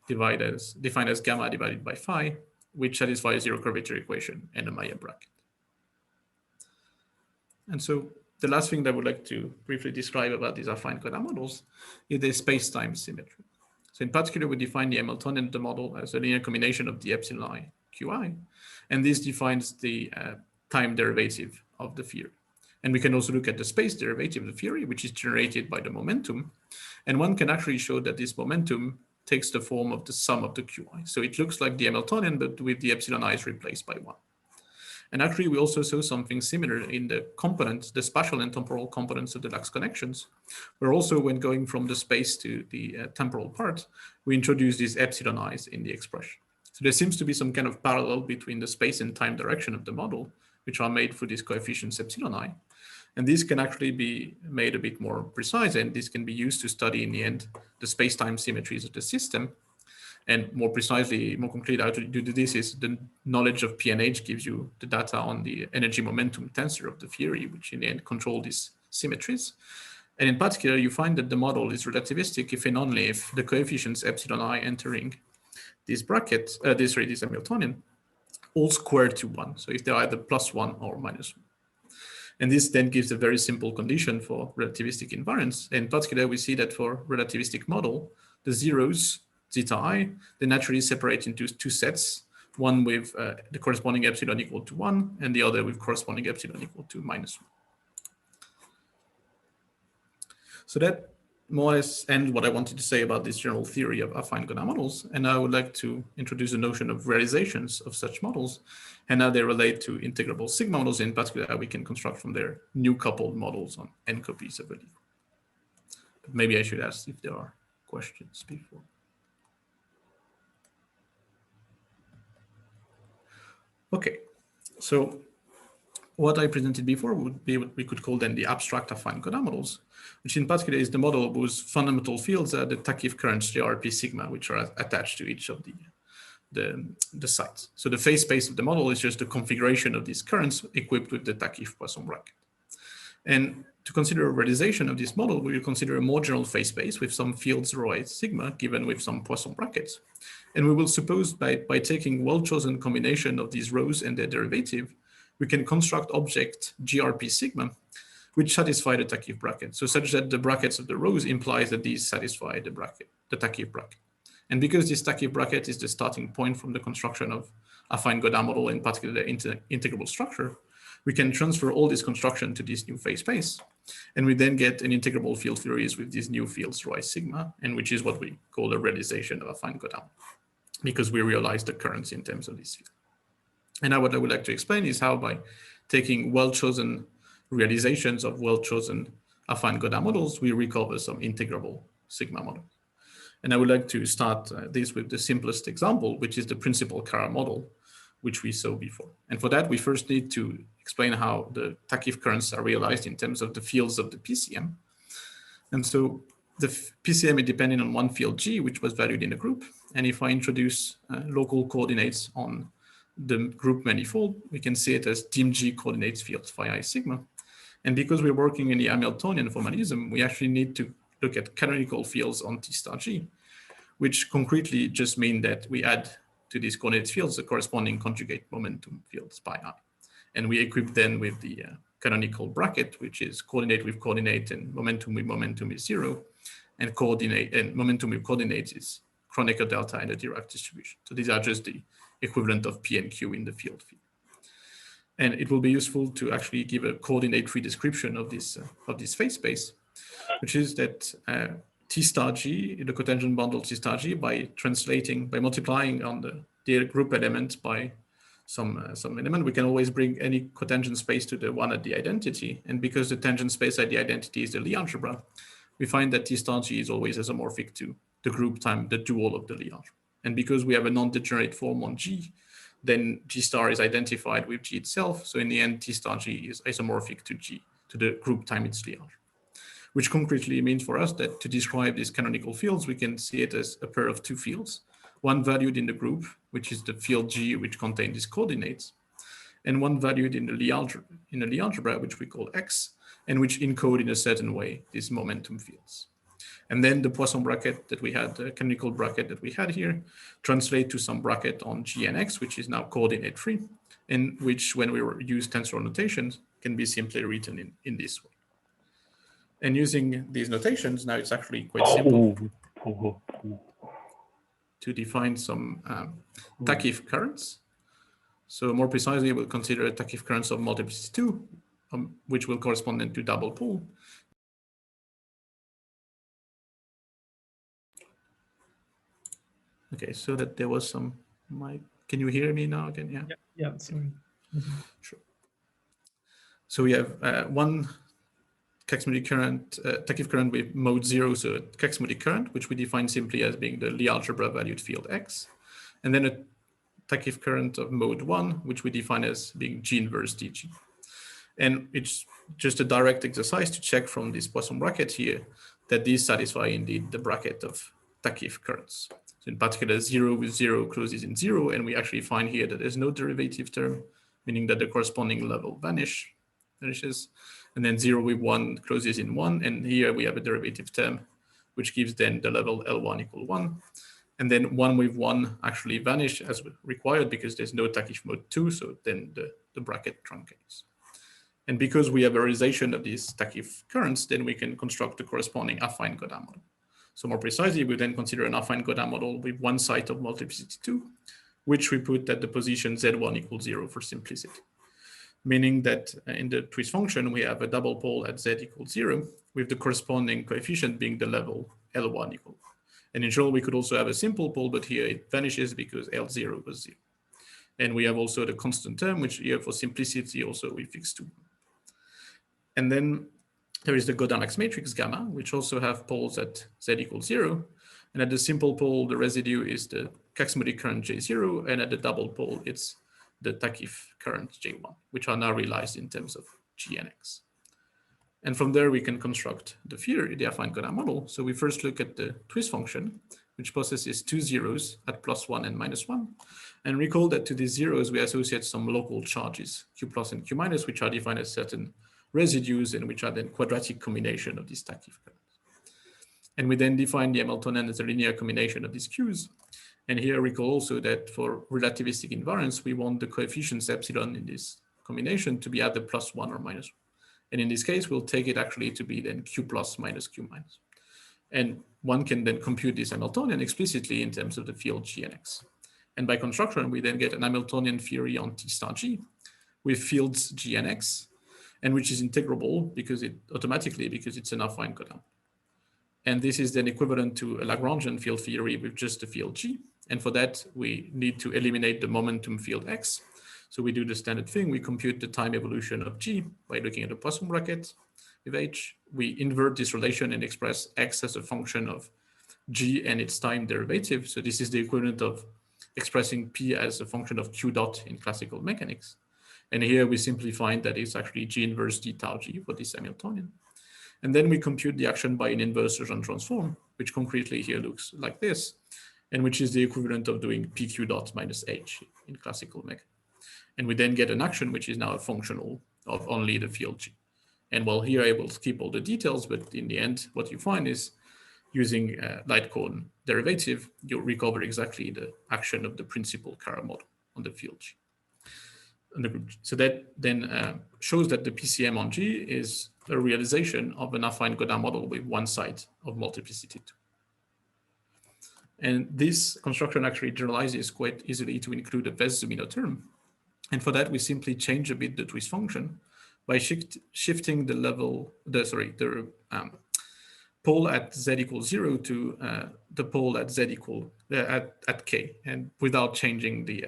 defined as gamma divided by phi, which satisfies a zero curvature equation and a Maillet bracket. And so the last thing that I would like to briefly describe about these affine Gaudin models is the space-time symmetry. So in particular, we define the Hamiltonian of the model as a linear combination of the epsilon I QI, and this defines the time derivative of the theory. And we can also look at the space derivative of the theory, which is generated by the momentum. And one can actually show that this momentum takes the form of the sum of the QI. So it looks like the Hamiltonian, but with the epsilon I is replaced by 1. And actually, we also saw something similar in the components, the spatial and temporal components of the Lax connections, where also when going from the space to the temporal part, we introduce these epsilon I's in the expression. So there seems to be some kind of parallel between the space and time direction of the model, which are made for these coefficients epsilon I. And these can actually be made a bit more precise, and this can be used to study in the end the space-time symmetries of the system. And more precisely, more concretely, how to do this is the knowledge of PNH gives you the data on the energy momentum tensor of the theory, which in the end control these symmetries. And in particular, you find that the model is relativistic if and only if the coefficients epsilon I entering this bracket, this Hamiltonian, all squared to 1. So if they're either +1 or -1. And this then gives a very simple condition for relativistic invariance. In particular, we see that for relativistic model, the zeros, zeta I, they naturally separate into two sets one with the corresponding epsilon equal to 1, and the other with corresponding epsilon equal to -1. So that more or less ends what I wanted to say about this general theory of affine Gaudin models. And I would like to introduce the notion of realizations of such models and how they relate to integrable sigma models, in particular how we can construct from their new coupled models on n copies of a leaf. But maybe I should ask if there are questions before. Okay, so what I presented before would be what we could call then the abstract affine Gaudin models, which in particular is the model whose fundamental fields are the Takiff currents JRP sigma, which are attached to each of the sites. So the phase space of the model is just the configuration of these currents equipped with the Takiff Poisson bracket. And to consider a realization of this model, we will consider a more general phase space with some fields rho sigma given with some Poisson brackets. And we will suppose by taking well-chosen combination of these rows and their derivative, we can construct object GRP sigma, which satisfy the Takiff bracket. So such that the brackets of the rows implies that these satisfy the bracket, the Takiff bracket. And because this Takiff bracket is the starting point from the construction of affine Gaudin model, in particular the integrable structure, we can transfer all this construction to this new phase space. And we then get an integrable field theories with these new fields rho sigma, and which is what we call a realization of affine Gaudin, because we realize the currents in terms of this field. And now what I would like to explain is how by taking well-chosen realizations of well-chosen affine Gaudin models, we recover some integrable sigma models. And I would like to start this with the simplest example, which is the principal current model, which we saw before. And for that, we first need to explain how the Takiff currents are realized in terms of the fields of the PCM. And so the PCM is dependent on one field G, which was valued in the group. And if I introduce local coordinates on the group manifold, we can see it as dim G coordinates field phi I sigma. And because we're working in the Hamiltonian formalism, we actually need to look at canonical fields on T star G, which concretely just mean that we add to these coordinate fields the corresponding conjugate momentum fields pi I. And we equip then with the canonical bracket, which is coordinate with coordinate and momentum with momentum is 0, and coordinate and momentum with coordinates is Kronecker delta and the Dirac distribution. So these are just the equivalent of P and Q in the field. And it will be useful to actually give a coordinate-free description of this phase space, which is that T star G, the cotangent bundle T star G, by multiplying on the group element by some element, we can always bring any cotangent space to the one at the identity. And because the tangent space at the identity is the Lie algebra, we find that T star G is always isomorphic to the group times the dual of the Lie algebra. And because we have a non-degenerate form on G, then G star is identified with G itself. So in the end, T star G is isomorphic to G, to the group times its Lie algebra, which concretely means for us that to describe these canonical fields, we can see it as a pair of two fields, one valued in the group, which is the field G, which contains these coordinates, and one valued in the Lie algebra, which we call X, and which encode in a certain way these momentum fields. And then the Poisson bracket that we had, the canonical bracket that we had here, translate to some bracket on G and X, which is now coordinate free, and which, when we use tensor notations, can be simply written in this way. And using these notations, now it's actually quite simple to define some Takiff currents. So more precisely, we'll consider Takiff currents of multiplicity 2, which will correspond then to double pole. Okay, so that there was some, can you hear me now again? Yeah. Yeah, sorry. Sure. So we have one Kac Moody current, Takiff current with mode 0, so a Kac Moody current, which we define simply as being the Lie algebra valued field X, and then a Takiff current of mode 1, which we define as being G inverse DG. And it's just a direct exercise to check from this Poisson bracket here that these satisfy indeed the bracket of Takiff currents. So in particular, 0 with 0 closes in 0, and we actually find here that there's no derivative term, meaning that the corresponding level vanishes. And then 0 with 1 closes in 1, and here we have a derivative term, which gives then the level L1 equal 1. And then 1 with 1 actually vanish as required because there's no Takiff mode 2, so then the bracket truncates. And because we have a realization of these Takiff currents, then we can construct the corresponding affine Gaudin model. So more precisely, we then consider an affine Gaudin model with one site of multiplicity 2, which we put at the position z1 equals 0 for simplicity. Meaning that in the twist function, we have a double pole at z equals 0, with the corresponding coefficient being the level L1 equal. And in general, we could also have a simple pole, but here it vanishes because L0 was 0. And we have also the constant term, which here for simplicity also we fix to 1. And then there is the Gaudin-Lax matrix gamma, which also have poles at z equals 0. And at the simple pole, the residue is the Kac Moody current J0, and at the double pole, it's the Takiff current J1, which are now realized in terms of G and X. And from there, we can construct the theory, the Affine Gaudin model. So we first look at the twist function, which possesses 2 zeros at +1 and -1. And recall that to these zeros, we associate some local charges, Q plus and Q minus, which are defined as certain residues and which are then quadratic combination of these Takiff currents. And we then define the Hamiltonian as a linear combination of these Qs. And here recall also that for relativistic invariance, we want the coefficients epsilon in this combination to be either +1 or -1. And in this case, we'll take it actually to be then Q plus minus Q minus. And one can then compute this Hamiltonian explicitly in terms of the field G and X. And by construction, we then get an Hamiltonian theory on T star G with fields G and X, and which is integrable because it's an affine Gaudin. And this is then equivalent to a Lagrangian field theory with just the field G. And for that, we need to eliminate the momentum field X. So we do the standard thing. We compute the time evolution of G by looking at the Poisson bracket with H. We invert this relation and express X as a function of G and its time derivative. So this is the equivalent of expressing P as a function of Q dot in classical mechanics. And here we simply find that it's actually G inverse d tau G for this Hamiltonian. And then we compute the action by an inverse Lejeune transform, which concretely here looks like this, and which is the equivalent of doing PQ dot minus H in classical mechanics. And we then get an action which is now a functional of only the field G. And well, here I will skip all the details, but in the end, what you find is using light cone derivative, you'll recover exactly the action of the principal Chiral model on the field G. On the group G. So that then shows that the PCM on G is a realization of an affine Gaudin model with one side of multiplicity 2. And this construction actually generalizes quite easily to include a Wess-Zumino term. And for that, we simply change a bit the twist function by shifting the level, the pole at z equals 0 to the pole at z equal at k, and without changing the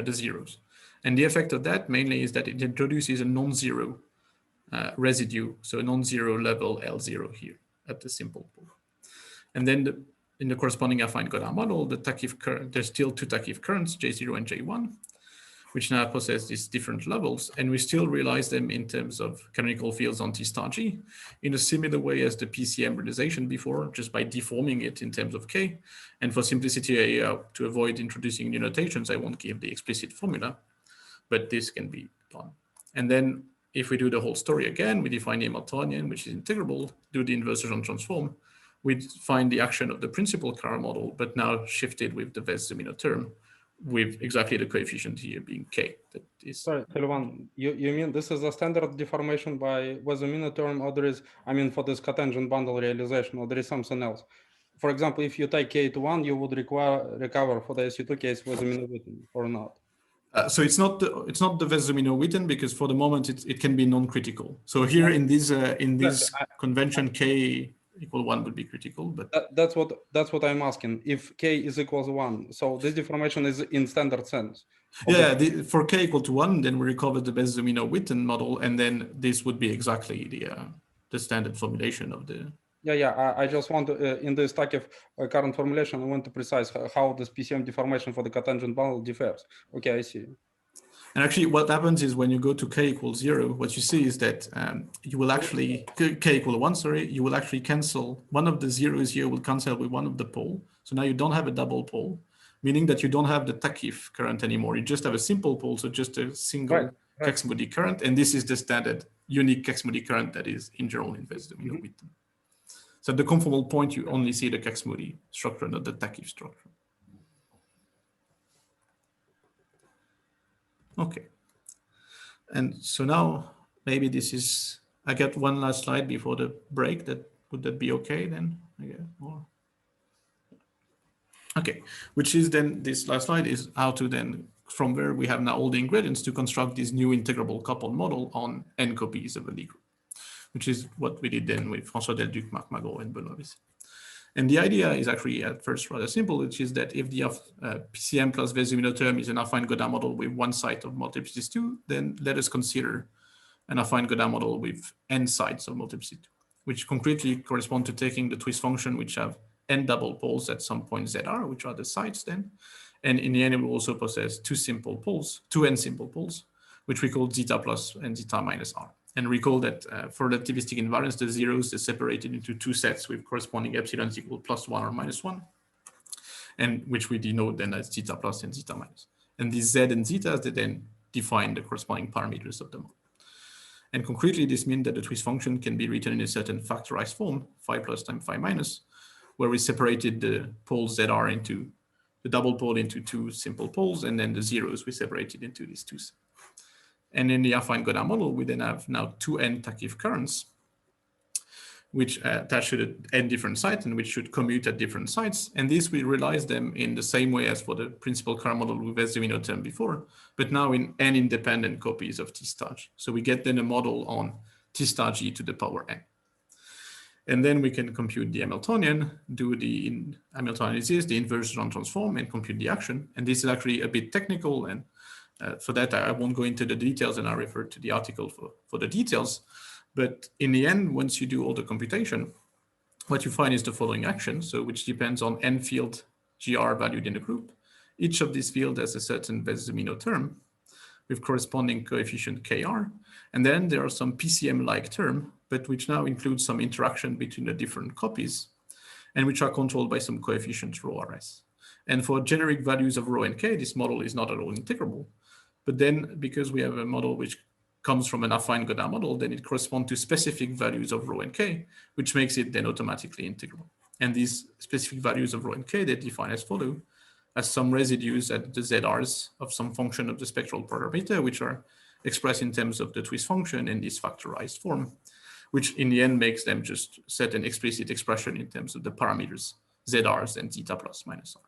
the zeros. And the effect of that mainly is that it introduces a non-zero residue, so a non-zero level L0 here at the simple pole. And then in the corresponding affine Gaudin model, the Takiff current, there's still 2 Takiff currents, J0 and J1, which now possess these different levels, and we still realize them in terms of canonical fields on T star G in a similar way as the PCM realization before, just by deforming it in terms of K. And for simplicity, to avoid introducing new notations, I won't give the explicit formula, but this can be done. And then if we do the whole story again, we define the Hamiltonian, which is integrable, do the inverse Lejeune transform, we find the action of the principal Chiral model, but now shifted with the Wess-Zumino term, with exactly the coefficient here being K. That is. Sorry, Sylvain, you mean this is a standard deformation by Wess-Zumino term, or there is, I mean, for this cotangent bundle realization, or there is something else? For example, if you take K to 1, you would recover for the SU2 case Wess-Zumino or not? So it's not the Wess-Zumino Witten, because for the moment it can be non-critical. So here in this convention, K equal 1 would be critical, but that's what I'm asking. If K is equals 1, so this deformation is in standard sense. Yeah, for K equal to 1, then we recover the Wess-Zumino Witten model, and then this would be exactly the standard formulation of the. Yeah. I just want to, in this Takiff current formulation, I want to precise how this PCM deformation for the cotangent bundle differs. Okay, I see. And actually, what happens is when you go to K equals 0, what you see is that you will actually, K equal 1, sorry, you will actually cancel one of the zeros here will cancel with one of the pole. So now you don't have a double pole, meaning that you don't have the Takiff current anymore. You just have a simple pole, so just a single Kac Moody current. And this is the standard unique Kac Moody current that is in general in Wess-Zumino Witten. So at the conformal point, you only see the Kac Moody structure, not the Takiff structure. Okay. And so now maybe this is, I got one last slide before the break. Would that be okay then? Okay, which is then this last slide is how to then, from where we have now all the ingredients to construct this new integrable coupled model on n copies of a Lie group, which is what we did then with François Delduc, Marc Magro, and Benoît Visser. And the idea is actually at first rather simple, which is that if the PCM plus Wess-Zumino term is an affine Gaudin model with one side of multiplicities 2, then let us consider an affine Gaudin model with n sides of multiplicity 2, which concretely correspond to taking the twist function, which have n double poles at some point ZR, which are the sides then. And in the end, it will also possess two n simple poles, which we call zeta plus and zeta minus R. And recall that for relativistic invariance, the zeros are separated into two sets with corresponding epsilons equal +1 or -1, and which we denote then as zeta plus and zeta minus. And these z and zetas, they then define the corresponding parameters of the model. And concretely, this means that the twist function can be written in a certain factorized form, phi plus times phi minus, where we separated the poles ZR into the double pole into two simple poles, and then the zeros we separated into these two. And in the affine Gaudin model, we then have now two n Takiff currents, which attach to n different sites and which should commute at different sites. And this we realize them in the same way as for the principal current model with Wess-Zumino term before, but now in n independent copies of T star G. So we get then a model on T star G to the power n. And then we can compute the Hamiltonian, do the Hamiltonian is the inverse Rand transform, and compute the action. And this is actually a bit technical, and for that I won't go into the details, and I refer to the article for the details. But in the end, once you do all the computation, what you find is the following action, so which depends on n field GR valued in the group. Each of these fields has a certain Wess-Zumino term with corresponding coefficient KR. And then there are some PCM-like term, but which now includes some interaction between the different copies and which are controlled by some coefficients rho RS. And for generic values of rho and k, this model is not at all integrable. But then because we have a model which comes from an affine Gaudin model, then it corresponds to specific values of rho and k, which makes it then automatically integrable. And these specific values of rho and k, they define as follow, as some residues at the ZRs of some function of the spectral parameter, which are expressed in terms of the twist function in this factorized form, which in the end makes them just set an explicit expression in terms of the parameters ZRs and zeta plus minus R.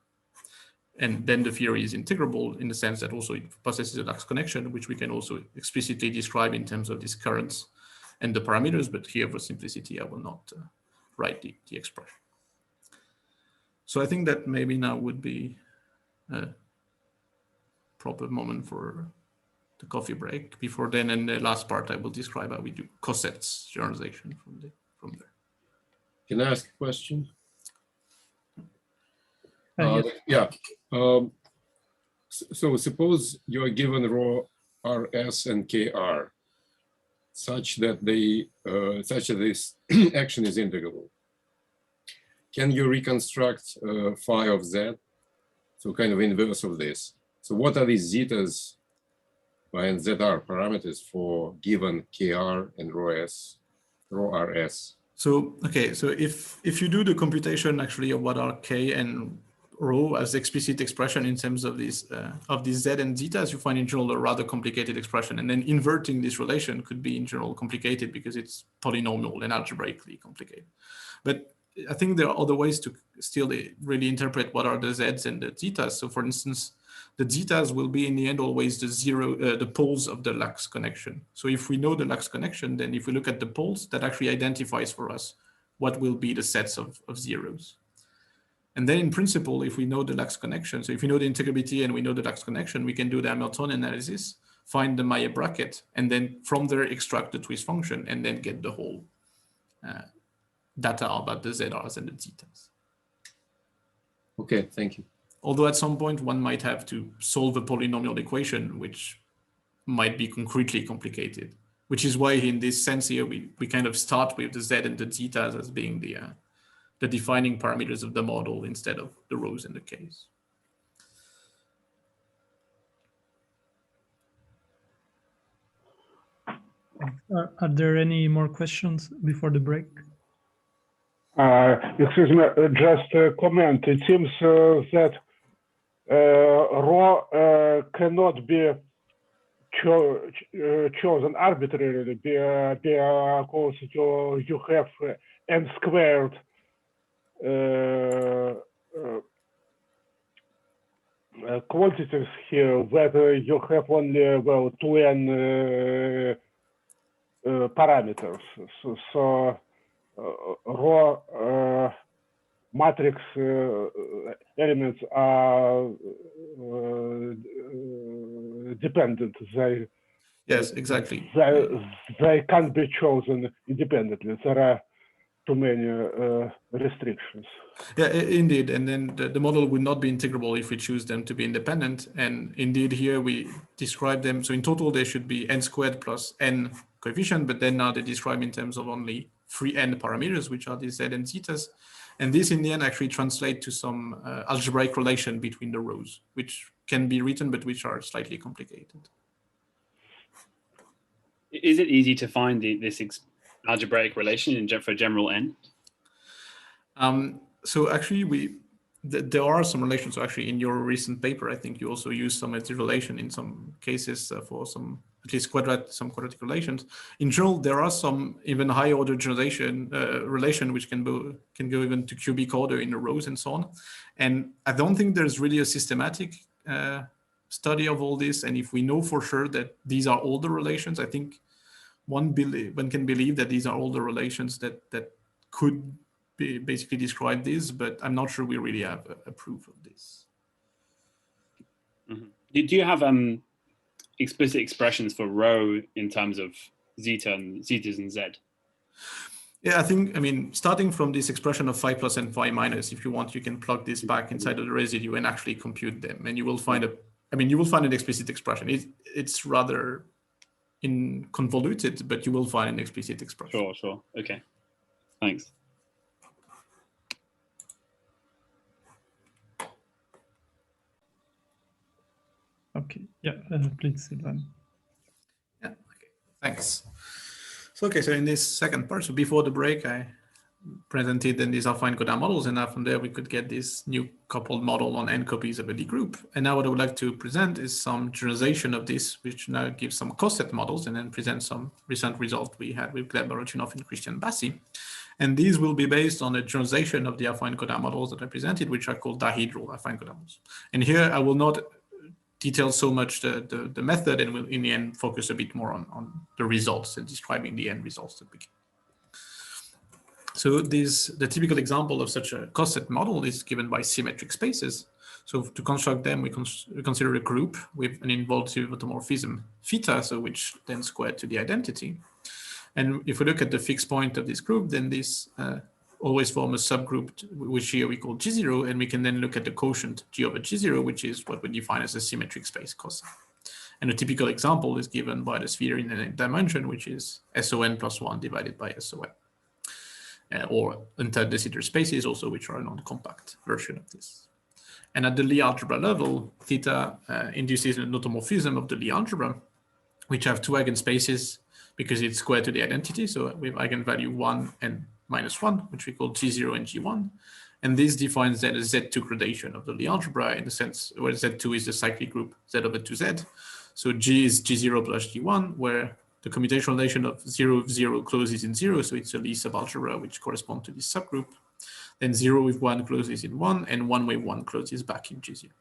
And then the theory is integrable in the sense that also it possesses a Lax connection, which we can also explicitly describe in terms of these currents and the parameters, but here for simplicity, I will not write the expression. So I think that maybe now would be a proper moment for the coffee break. Before then, in the last part, I will describe how we do cosets generalization from there. Can I ask a question? Yes. Yeah. So suppose you are given rho RS and KR such that this action is integrable. Can you reconstruct phi of z? So kind of inverse of this. So what are these zetas and ZR parameters for given KR and rho RS? So, okay, so if you do the computation actually of what are K and rho as explicit expression in terms of these Z and zetas, you find in general a rather complicated expression. And then inverting this relation could be in general complicated because it's polynomial and algebraically complicated. But I think there are other ways to still really interpret what are the Zs and the zetas. So for instance, the zetas will be in the end always the poles of the Lax connection. So if we know the Lax connection, then if we look at the poles, that actually identifies for us what will be the sets of zeros. And then in principle, if we know the Lax connection, so if we know the integrability and we know the Lax connection, we can do the Hamiltonian analysis, find the Maillet bracket, and then from there extract the twist function and then get the whole data about the ZRs and the zetas. Okay, thank you. Although at some point one might have to solve a polynomial equation, which might be concretely complicated, which is why in this sense here, we kind of start with the Z and the zetas as being the defining parameters of the model instead of the rows and the Ks. Are there any more questions before the break? Excuse me, just a comment. It seems that rho cannot be chosen arbitrarily because you have n squared quantities here, whether you have only, well, 2n parameters. So raw matrix elements are dependent. Yes, exactly. They can't be chosen independently. There are too many restrictions. Yeah, indeed. And then the model would not be integrable if we choose them to be independent. And indeed, here we describe them. So in total, there should be n squared plus n coefficient, but then now they describe in terms of only 3n parameters, which are these z and zetas. And this in the end actually translate to some algebraic relation between the rows, which can be written, but which are slightly complicated. Is it easy to find this algebraic relation for general n? So actually, there are some relations. So actually, in your recent paper, I think you also use some relation in some cases for some, at least some quadratic relations. In general, there are some even higher order generalization relation which can go even to cubic order in the rows and so on. And I don't think there's really a systematic study of all this. And if we know for sure that these are all the relations, I think one can believe that these are all the relations that could basically describe this, but I'm not sure we really have a proof of this. Mm-hmm. Do you have explicit expressions for rho in terms of zetas and z? Yeah, I mean, starting from this expression of phi plus and phi minus, if you want, you can plug this back inside of the residue and actually compute them, and you will find an explicit expression. It's rather convoluted, but you will find an explicit expression. Sure. Okay, thanks. Okay, yeah, please, Sylvain. Yeah, okay, thanks. So in this second part, so before the break, I presented then these affine Gaudin models, and now from there we could get this new coupled model on n copies of a D group. And now what I would like to present is some generalization of this, which now gives some coset models, and then present some recent result we had with Gleb Baruchinov and Christian Bassi. And these will be based on a generalization of the affine Gaudin models that I presented, which are called dihedral affine Gaudin models. And here I will not detail so much the method, and will in the end focus a bit more on the results and describing the end results that we get. So the typical example of such a coset model is given by symmetric spaces. So to construct them, we consider a group with an involved automorphism theta, so which then squared to the identity. And if we look at the fixed point of this group, then this always form a subgroup, which here we call G0, and we can then look at the quotient G over G0, which is what we define as a symmetric space coset. And a typical example is given by the sphere in a dimension, which is SON plus 1 divided by SON. Or entire de Sitter spaces also, which are a non-compact version of this. And at the Lie algebra level, theta induces an automorphism of the Lie algebra, which have two eigenspaces because it's squared to the identity. So with eigenvalue 1 and -1, which we call G0 and G1. And this defines then a Z2 gradation of the Lie algebra in the sense where Z2 is the cyclic group Z over 2Z. So G is G0 plus G1, where the commutational relation of 0 with 0 closes in 0. So it's a Lie subalgebra, which corresponds to this subgroup. Then 0 with 1 closes in 1, and 1 with 1 closes back in G0.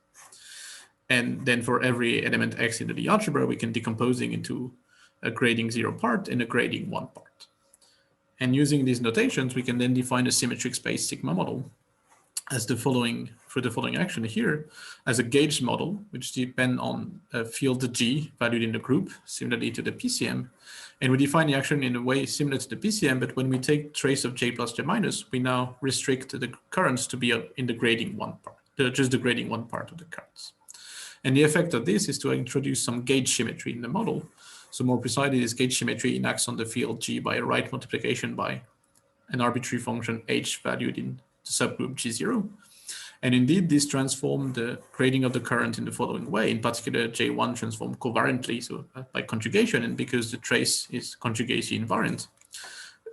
And then for every element X in the Lie algebra, we can decomposing into a grading 0 part and a grading 1 part. And using these notations, we can then define a symmetric space sigma model as the following action here, as a gauge model, which depend on a field G valued in the group, similarly to the PCM. And we define the action in a way similar to the PCM, but when we take trace of J plus J minus, we now restrict the currents to be in the grading 1 part, just the grading 1 part of the currents. And the effect of this is to introduce some gauge symmetry in the model. So more precisely, this gauge symmetry enacts on the field G by a right multiplication by an arbitrary function H valued in the subgroup G0. And indeed, this transforms the grading of the current in the following way. In particular, J1 transformed covariantly, so by conjugation, and because the trace is conjugation invariant,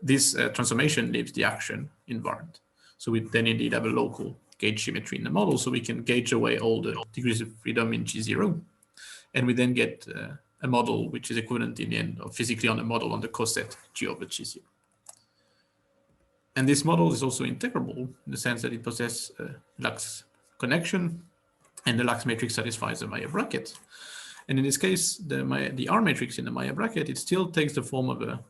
this transformation leaves the action invariant. So we then indeed have a local gauge symmetry in the model, so we can gauge away all the degrees of freedom in G0. And we then get a model which is equivalent in the end of physically on a model on the coset G over G0. And this model is also integrable in the sense that it possesses Lax connection And the Lax matrix satisfies the Maillet bracket. And in this case, the R matrix in the Maillet bracket, it still takes the form of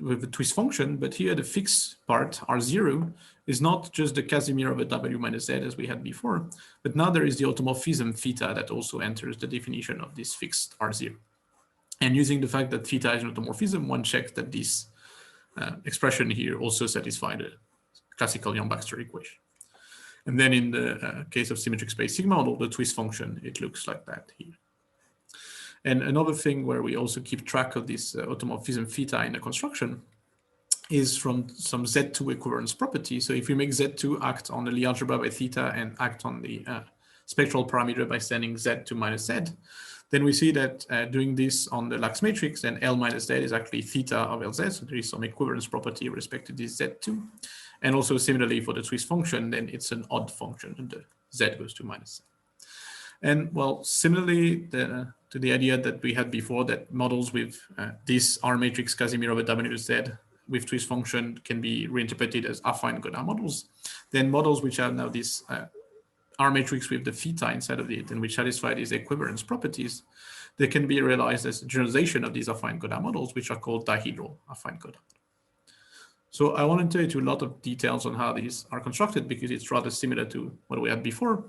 with a twist function, but here the fixed part, R0, is not just the Casimir of a W minus Z as we had before, but now there is the automorphism theta that also enters the definition of this fixed R0. And using the fact that theta is an automorphism, one checks that this expression here also satisfies the classical Yang-Baxter equation. And then in the case of symmetric space sigma model, the twist function, it looks like that here. And another thing where we also keep track of this automorphism theta in the construction is from some Z2 equivalence property. So if we make Z2 act on the Lie algebra by theta and act on the spectral parameter by sending Z to minus Z, then we see that doing this on the Lax matrix, then L minus Z is actually theta of LZ. So there is some equivalence property with respect to this Z2. And also similarly for the twist function, then it's an odd function and the Z goes to minus Z. And well, similarly to the idea that we had before, that models with this R matrix Casimir over W Z with twist function can be reinterpreted as affine Gaudin models, then models which have now this R matrix with the theta inside of it and which satisfy these equivalence properties, they can be realized as a generalization of these affine Gaudin models, which are called dihedral affine Gaudin. So I won't enter into a lot of details on how these are constructed because it's rather similar to what we had before.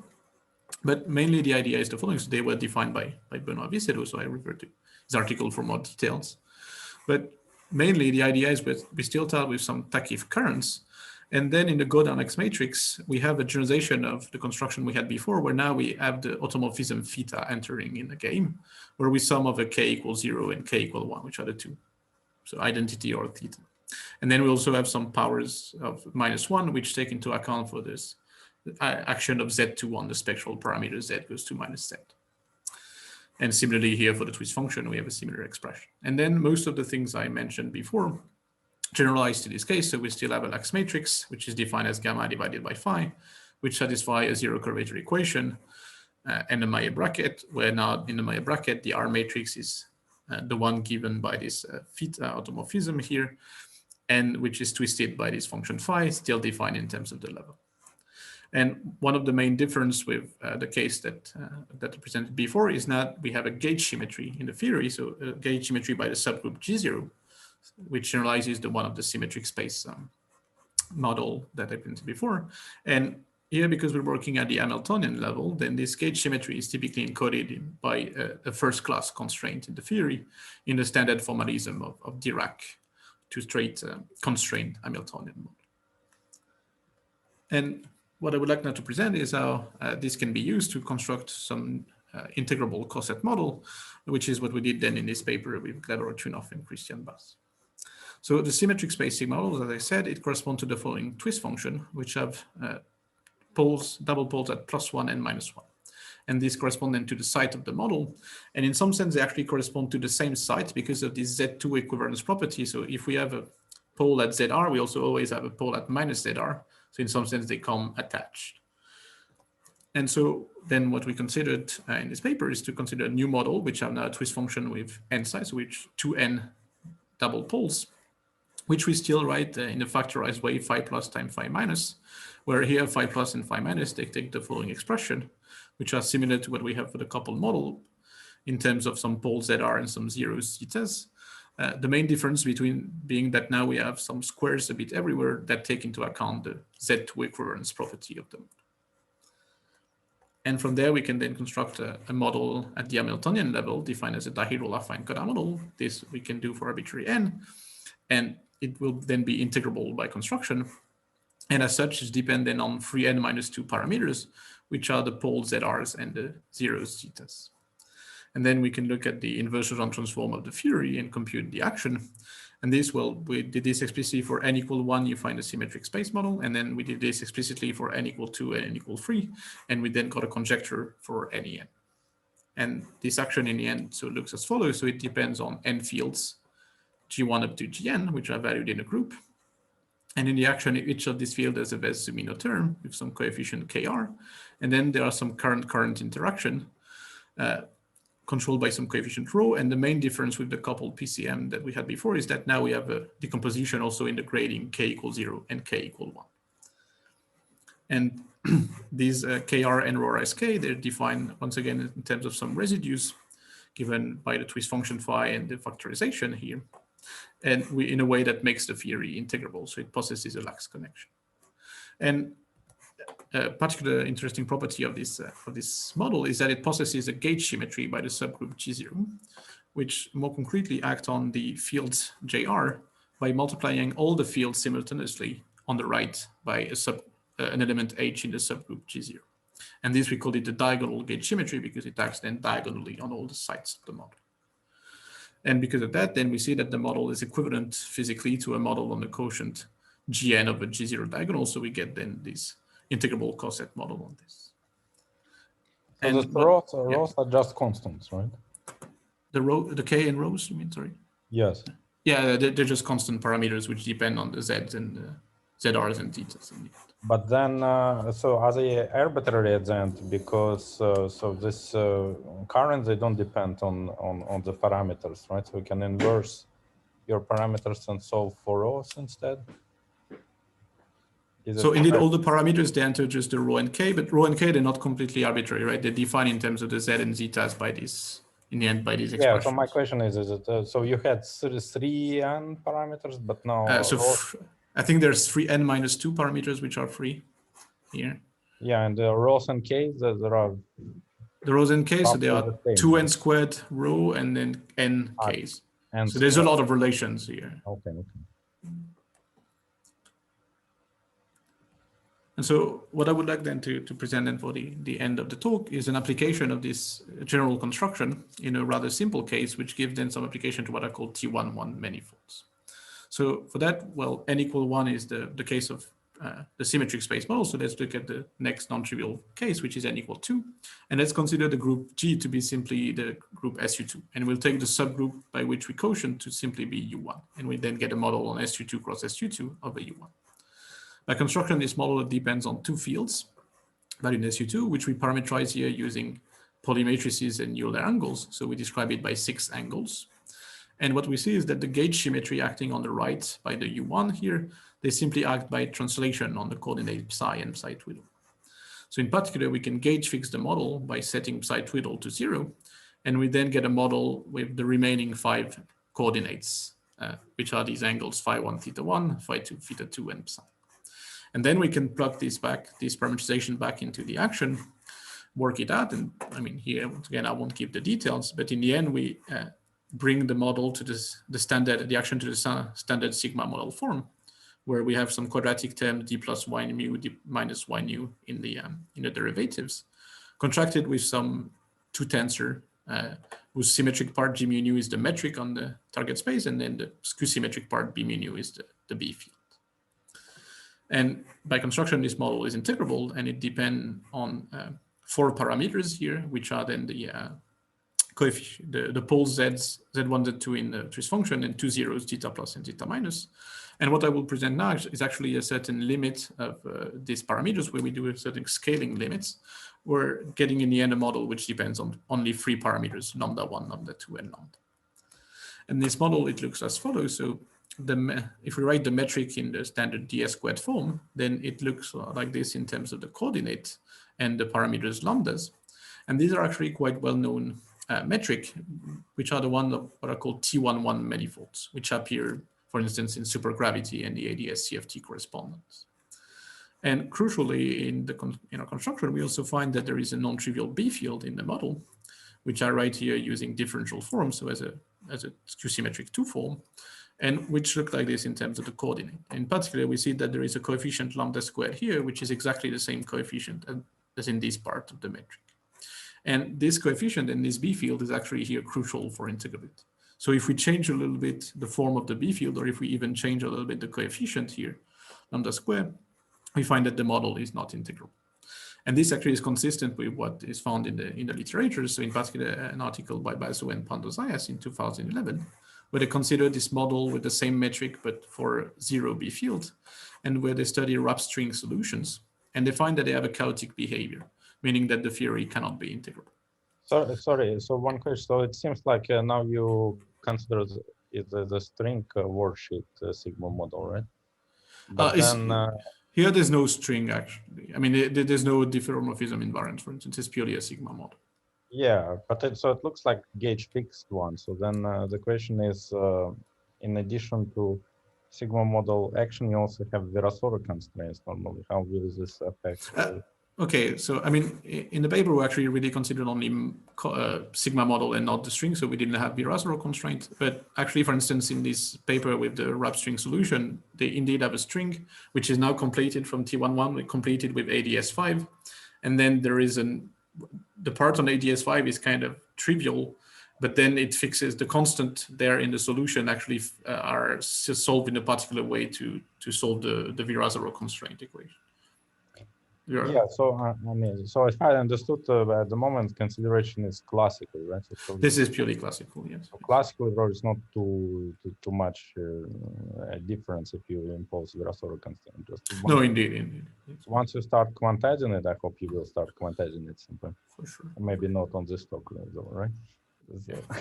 But mainly the idea is the following. So they were defined by Benoit Vicero, so I refer to his article for more details. But mainly the idea is we still start with some Takiff currents. And then in the Gaudin X matrix, we have a generalization of the construction we had before, where now we have the automorphism theta entering in the game, where we sum of a k equals 0 and k equal 1, which are the two. So identity or theta. And then we also have some powers of -1, which take into account for this action of Z2 on the spectral parameter Z goes to minus Z. And similarly here for the twist function, we have a similar expression. And then most of the things I mentioned before generalized to this case. So we still have a Lax matrix, which is defined as gamma divided by phi, which satisfy a zero curvature equation and a Maillet bracket, where now in the Maillet bracket, the R matrix is the one given by this theta automorphism here, and which is twisted by this function phi, still defined in terms of the level. And one of the main difference with the case that I presented before is that we have a gauge symmetry in the theory. So a gauge symmetry by the subgroup G0, which generalizes the one of the symmetric space model that I presented before. And here, because we're working at the Hamiltonian level, then this gauge symmetry is typically encoded by a first class constraint in the theory in the standard formalism of Dirac to straight constrained Hamiltonian model. And what I would like now to present is how this can be used to construct some integrable coset model, which is what we did then in this paper with Glador, Chunoff, and Christian Bass. So the symmetric space sigma models, as I said, it corresponds to the following twist function, which have poles, double poles at +1 and -1. And these correspond then to the site of the model. And in some sense, they actually correspond to the same site because of this Z2 equivalence property. So if we have a pole at ZR, we also always have a pole at -ZR. So in some sense, they come attached. And so then what we considered in this paper is to consider a new model, which have now a twist function with n size, which 2n double poles, which we still write in the factorized way phi plus times phi minus, where here phi plus and phi minus, they take the following expression, which are similar to what we have for the coupled model in terms of some poles ZR and some zeros zetas. The main difference between being that now we have some squares a bit everywhere that take into account the Z2 equivalence property of them. And from there, we can then construct a model at the Hamiltonian level defined as a dihedral affine Gaudin model. This we can do for arbitrary n, and it will then be integrable by construction. And as such, it's dependent on 3n-2 parameters, which are the poles ZRs and the zeros zetas. And then we can look at the inverse Laurent transform of the theory and compute the action. And this, well, we did this explicitly for n equal 1, you find a symmetric space model. And then we did this explicitly for n equal 2 and n equal 3. And we then got a conjecture for any n. And this action in the end so looks as follows. So it depends on n fields, G1 up to Gn, which are valued in a group. And in the action, each of these fields has a Wess-Zumino term with some coefficient Kr. And then there are some current interaction controlled by some coefficient rho. And the main difference with the coupled PCM that we had before is that now we have a decomposition also in the grading k equals 0 and k equal 1. And these kr and rho rise k, they're defined once again in terms of some residues given by the twist function phi and the factorization here. And in a way that makes the theory integrable. So it possesses a lax connection. And a particular interesting property of this model is that it possesses a gauge symmetry by the subgroup G0, which more concretely act on the fields JR by multiplying all the fields simultaneously on the right by an element H in the subgroup G0. And this we call it the diagonal gauge symmetry because it acts then diagonally on all the sides of the model. And because of that, then we see that the model is equivalent physically to a model on the quotient Gn of a G0 diagonal. So we get then this integrable coset model on this. So and the rows are just constants, right? The k and rows, you mean, sorry? Yes. Yeah, they're just constant parameters which depend on the z's and zr's and theta's. But then, so are they arbitrary at the end? Because so this current, they don't depend on the parameters, right? So we can inverse your parameters and solve for rows instead. So indeed, all the parameters, they enter just the rho and k, but rho and k, they're not completely arbitrary, right? They're defined in terms of the z and zetas by this, in the end, by these expressions. Yeah, so my question is it, so you had three n parameters, but now... I think there's 3n minus 2 parameters which are free here. Yeah, and the rows and k's, there are... The rows and k's, so there are 2n squared rho and then n k's. So there's a lot of relations here. Okay. And so what I would like then to present then for the end of the talk is an application of this general construction in a rather simple case, which gives then some application to what I call T11 manifolds. So for that, well, n equal 1 is the case of the symmetric space model. So let's look at the next non-trivial case, which is n equal 2. And let's consider the group G to be simply the group SU2. And we'll take the subgroup by which we quotient to simply be U1. And we then get a model on SU2 cross SU2 of a U1. By construction, this model depends on two fields, value in SU2, which we parameterize here using polymatrices and Euler angles. So we describe it by 6 angles. And what we see is that the gauge symmetry acting on the right by the U1 here, they simply act by translation on the coordinate psi and psi twiddle. So in particular, we can gauge fix the model by setting psi twiddle to 0. And we then get a model with the remaining 5 coordinates, which are these angles phi1, theta1, phi2, theta2, and psi. And then we can plug this parameterization back into the action, work it out. And I mean, here, once again, I won't give the details, but in the end, we bring the model to the action to the standard sigma model form, where we have some quadratic term d plus y mu, d minus y nu in the derivatives, contracted with some two tensor, whose symmetric part g mu nu is the metric on the target space, and then the skew symmetric part b mu nu is the B field. And by construction, this model is integrable, and it depends on 4 parameters here, which are then the coefficient, the poles z1, z2 in the twist function, and 2 zeros, theta plus and theta minus. And what I will present now is actually a certain limit of these parameters, where we do a certain scaling limits. We're getting in the end a model which depends on only 3 parameters, lambda 1, lambda 2, and lambda. And this model, it looks as follows. So if we write the metric in the standard ds squared form, then it looks like this in terms of the coordinate and the parameters lambdas. And these are actually quite well-known metric, which are the one of what are called T11 manifolds, which appear, for instance, in supergravity and the ADS CFT correspondence. And crucially, in the construction, we also find that there is a non-trivial B field in the model, which I write here using differential forms, so as a skew-symmetric 2 form, and which look like this in terms of the coordinate. In particular, we see that there is a coefficient lambda squared here, which is exactly the same coefficient as in this part of the metric. And this coefficient in this B field is actually here crucial for integrability. So if we change a little bit the form of the B field, or if we even change a little bit the coefficient here, lambda squared, we find that the model is not integrable. And this actually is consistent with what is found in the literature. So in particular, an article by Basso and Pandozayas in 2011, where they consider this model with the same metric, but for 0 B field, and where they study RAP string solutions. And they find that they have a chaotic behavior, meaning that the theory cannot be integrable. Sorry, so one question. So it seems like now you consider the string worksheet sigma model, right? But Here, there's no string, actually. I mean, there's no diffeomorphism invariant, for instance. It's purely a sigma model. Yeah, but so it looks like gauge fixed one. So then the question is, in addition to sigma model action, you also have Virasoro constraints normally. How will this affect? Okay, so I mean, in the paper, we actually really considered only sigma model and not the string, so we didn't have Virasoro constraint. But actually, for instance, in this paper with the wrap string solution, they indeed have a string, which is now completed from T11, completed with ADS5. And then there is the part on ADS5 is kind of trivial, but then it fixes the constant there in the solution actually are solved in a particular way to solve the Virasoro constraint equation. Yeah, so I mean, so if I understood at the moment, consideration is classical, right? So this is purely classical, yes. So classical there is not too much difference if you impose the Virasoro constraint. No, indeed. Once you start quantizing it, I hope you will start quantizing it sometime. For sure. Maybe not on this talk, though, right?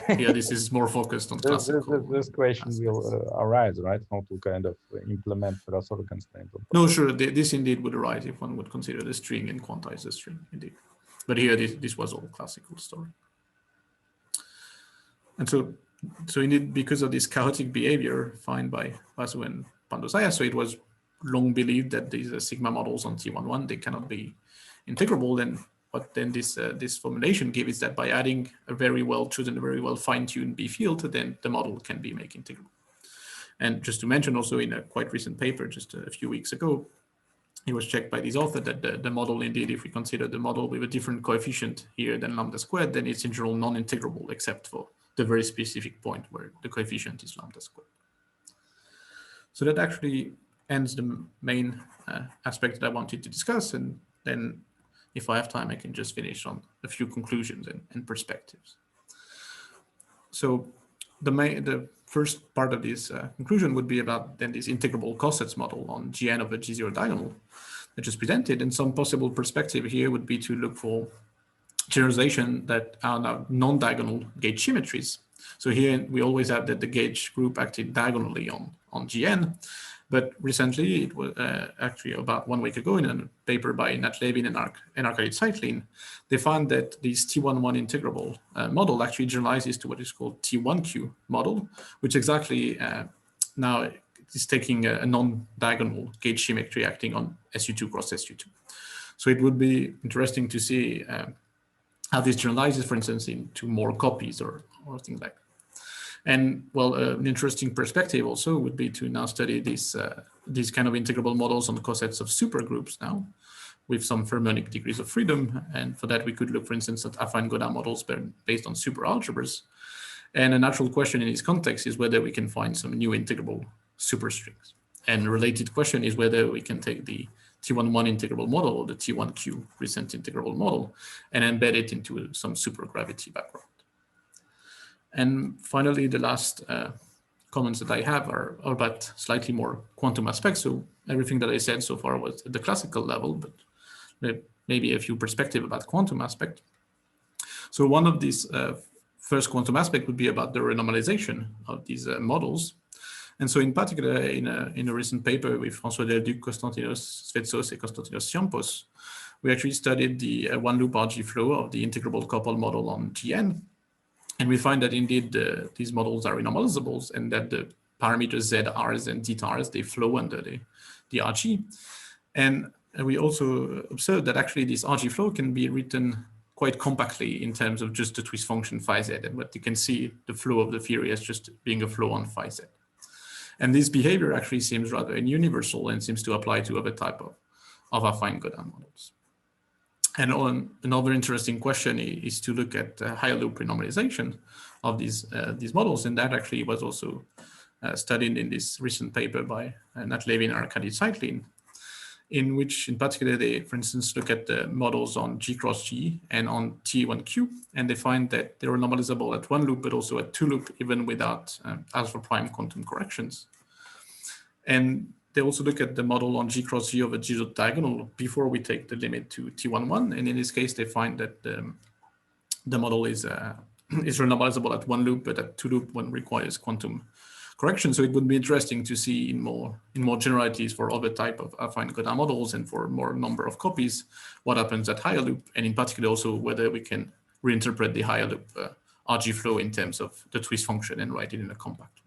Yeah, this is more focused on classical. This question will arise, right? How to kind of implement Virasoro constraint. No, sure. This indeed would arise if one would consider the string and quantize the string, indeed. But here, this was all classical story. And so indeed, because of this chaotic behavior found by Vasu and Pandosaya, so it was long believed that these sigma models on T11, they cannot be integrable. Then what then this formulation gives is that by adding a very well chosen, a very well fine-tuned B field, then the model can be made integrable. And just to mention also in a quite recent paper, just a few weeks ago, it was checked by this author that the model indeed, if we consider the model with a different coefficient here than lambda squared, then it's in general non-integrable except for the very specific point where the coefficient is lambda squared. So that actually ends the main aspect that I wanted to discuss. And then if I have time, I can just finish on a few conclusions and perspectives. So the first part of this conclusion would be about then this integrable cosets model on Gn of a G0 diagonal that is presented. And some possible perspective here would be to look for generalization that are now non-diagonal gauge symmetries. So here we always have that the gauge group acted diagonally on Gn. But recently, it was actually about 1 week ago in a paper by Nat Levin and Arkady Zeitlin, they found that this T11 integrable model actually generalizes to what is called T1Q model, which exactly now is taking a non-diagonal gauge symmetry acting on SU2 cross SU2. So it would be interesting to see how this generalizes, for instance, into more copies or things like that. And well, an interesting perspective also would be to now study these kind of integrable models on the cosets of supergroups now with some fermionic degrees of freedom. And for that, we could look, for instance, at affine Gaudin models based on superalgebras. And a natural question in this context is whether we can find some new integrable superstrings. And a related question is whether we can take the T11 integrable model or the T1Q recent integrable model and embed it into some supergravity background. And finally, the last comments that I have are about slightly more quantum aspects. So everything that I said so far was at the classical level, but maybe a few perspectives about quantum aspect. So one of these first quantum aspect would be about the renormalization of these models. And so in particular, in a recent paper with François Delduc, Konstantinos Svetsos, and Konstantinos Tsiampos, we actually studied the one-loop RG flow of the integrable couple model on Gn. And we find that indeed these models are renormalizables and that the parameters ZRs and θRs, they flow under the RG. And we also observed that actually this RG flow can be written quite compactly in terms of just the twist function phi z. And what you can see the flow of the theory as just being a flow on phi z. And this behavior actually seems rather universal and seems to apply to other type of affine Gaudin models. And on another interesting question is to look at higher loop renormalization of these models, and that actually was also studied in this recent paper by Nat Levin and Arkady Zeitlin, in which in particular they, for instance, look at the models on G cross G and on T1Q, and they find that they're normalizable at one loop, but also at two loop, even without alpha prime quantum corrections. And they also look at the model on G cross G of a G0 diagonal before we take the limit to T11. And in this case, they find that the model is renormalizable at one loop, but at two loop one requires quantum correction. So it would be interesting to see in more generalities for other type of affine Gaudin models and for more number of copies, what happens at higher loop, and in particular also whether we can reinterpret the higher loop RG flow in terms of the twist function and write it in a compact.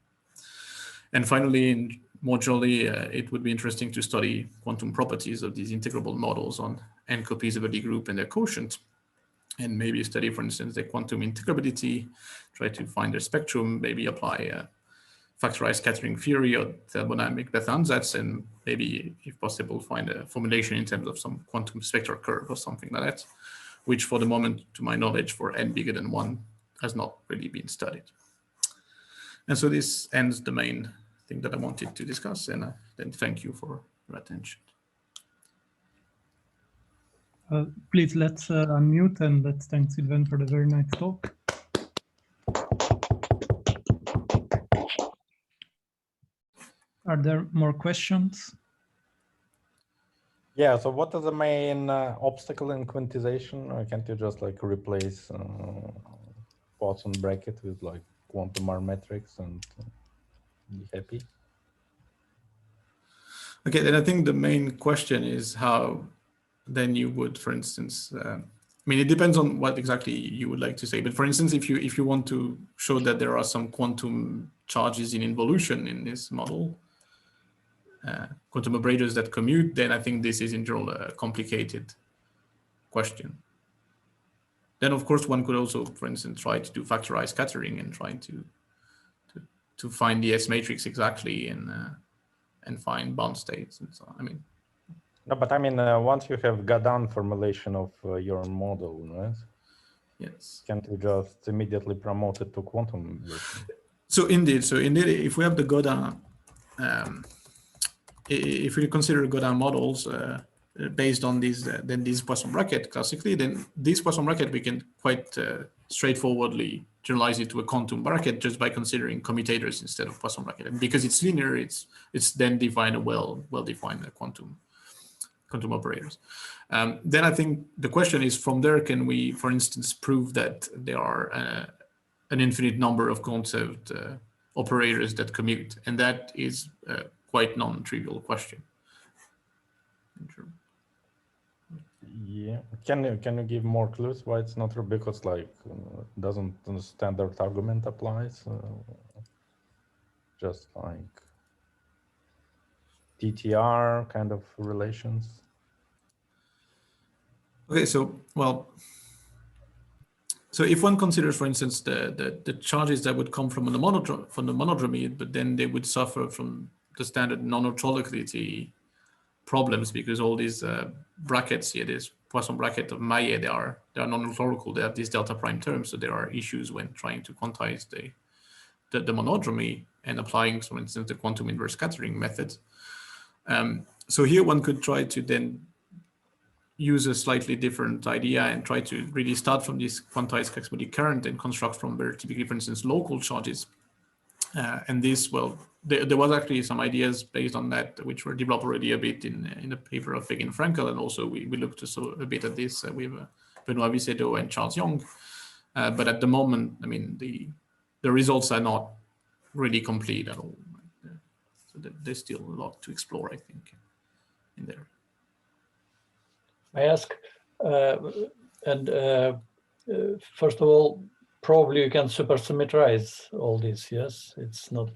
And finally, more generally, it would be interesting to study quantum properties of these integrable models on n copies of a D group and their quotient, and maybe study, for instance, the quantum integrability, try to find their spectrum, maybe apply factorized scattering theory or thermodynamic Bethe-ansatz, and maybe, if possible, find a formulation in terms of some quantum spectral curve or something like that, which for the moment, to my knowledge, for n bigger than 1, has not really been studied. And so this ends the main thing that I wanted to discuss, and then thank you for your attention. Please, let's unmute and let's thank Sylvain for the very nice talk. Are there more questions? Yeah, so what is the main obstacle in quantization? Or can't you just like replace Poisson bracket with like quantum R matrix and be happy? Okay, then I think the main question is how then you would, for instance, I mean, it depends on what exactly you would like to say. But for instance, if you want to show that there are some quantum charges in involution in this model, quantum operators that commute, then I think this is in general a complicated question. Then, of course, one could also, for instance, try to do factorized scattering and try to find the S matrix exactly and find bound states and so on. I mean, no, but I mean, once you have Gaudin formulation of your model, right? yes. Can't you just immediately promote it to quantum version? So indeed, if we have the Gaudin, if we consider Gaudin models based on these, then this Poisson bracket classically, then this Poisson bracket we can quite straightforwardly generalize it to a quantum bracket just by considering commutators instead of Poisson bracket. And because it's linear, it's then defined a well-defined quantum operators. Then I think the question is, from there, can we, for instance, prove that there are an infinite number of concept operators that commute? And that is quite non-trivial question. Yeah, can you give more clues why it's not true? Because like doesn't the standard argument applies? Just like TTR kind of relations. Okay, so well, so if one considers, for instance, the charges that would come from the monodromy, but then they would suffer from the standard non-orthologicity problems, because all these brackets here, this Poisson bracket of Maillet, they are non-orthogonal. They have these delta prime terms, so there are issues when trying to quantize the monodromy and applying, for instance, the quantum inverse scattering method. So here one could try to then use a slightly different idea and try to really start from this quantized Kac Moody current and construct from very typically, for instance, local charges. And this, well, there was actually some ideas based on that which were developed already a bit in the paper of Fegin Frankel, and also we looked a bit at this with Benoit Vicedo and Charles Young. But at the moment, I mean, the results are not really complete at all. So there's still a lot to explore, I think, in there. I ask, first of all, probably you can supersymmetrize all this. Yes, it's not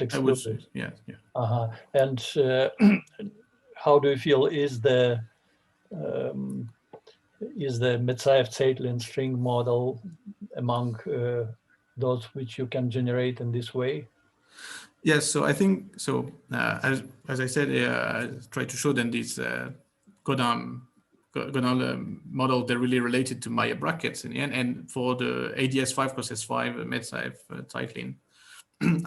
exclusive. Yeah. And how do you feel is the Metsaev-Zeitlin string model among those which you can generate in this way? Yes, so I think so. As I said, I tried to show them these Gaudin model. They're really related to Maillet brackets in the end. And for the ADS5 cross S5 Metsaev-Zeitlin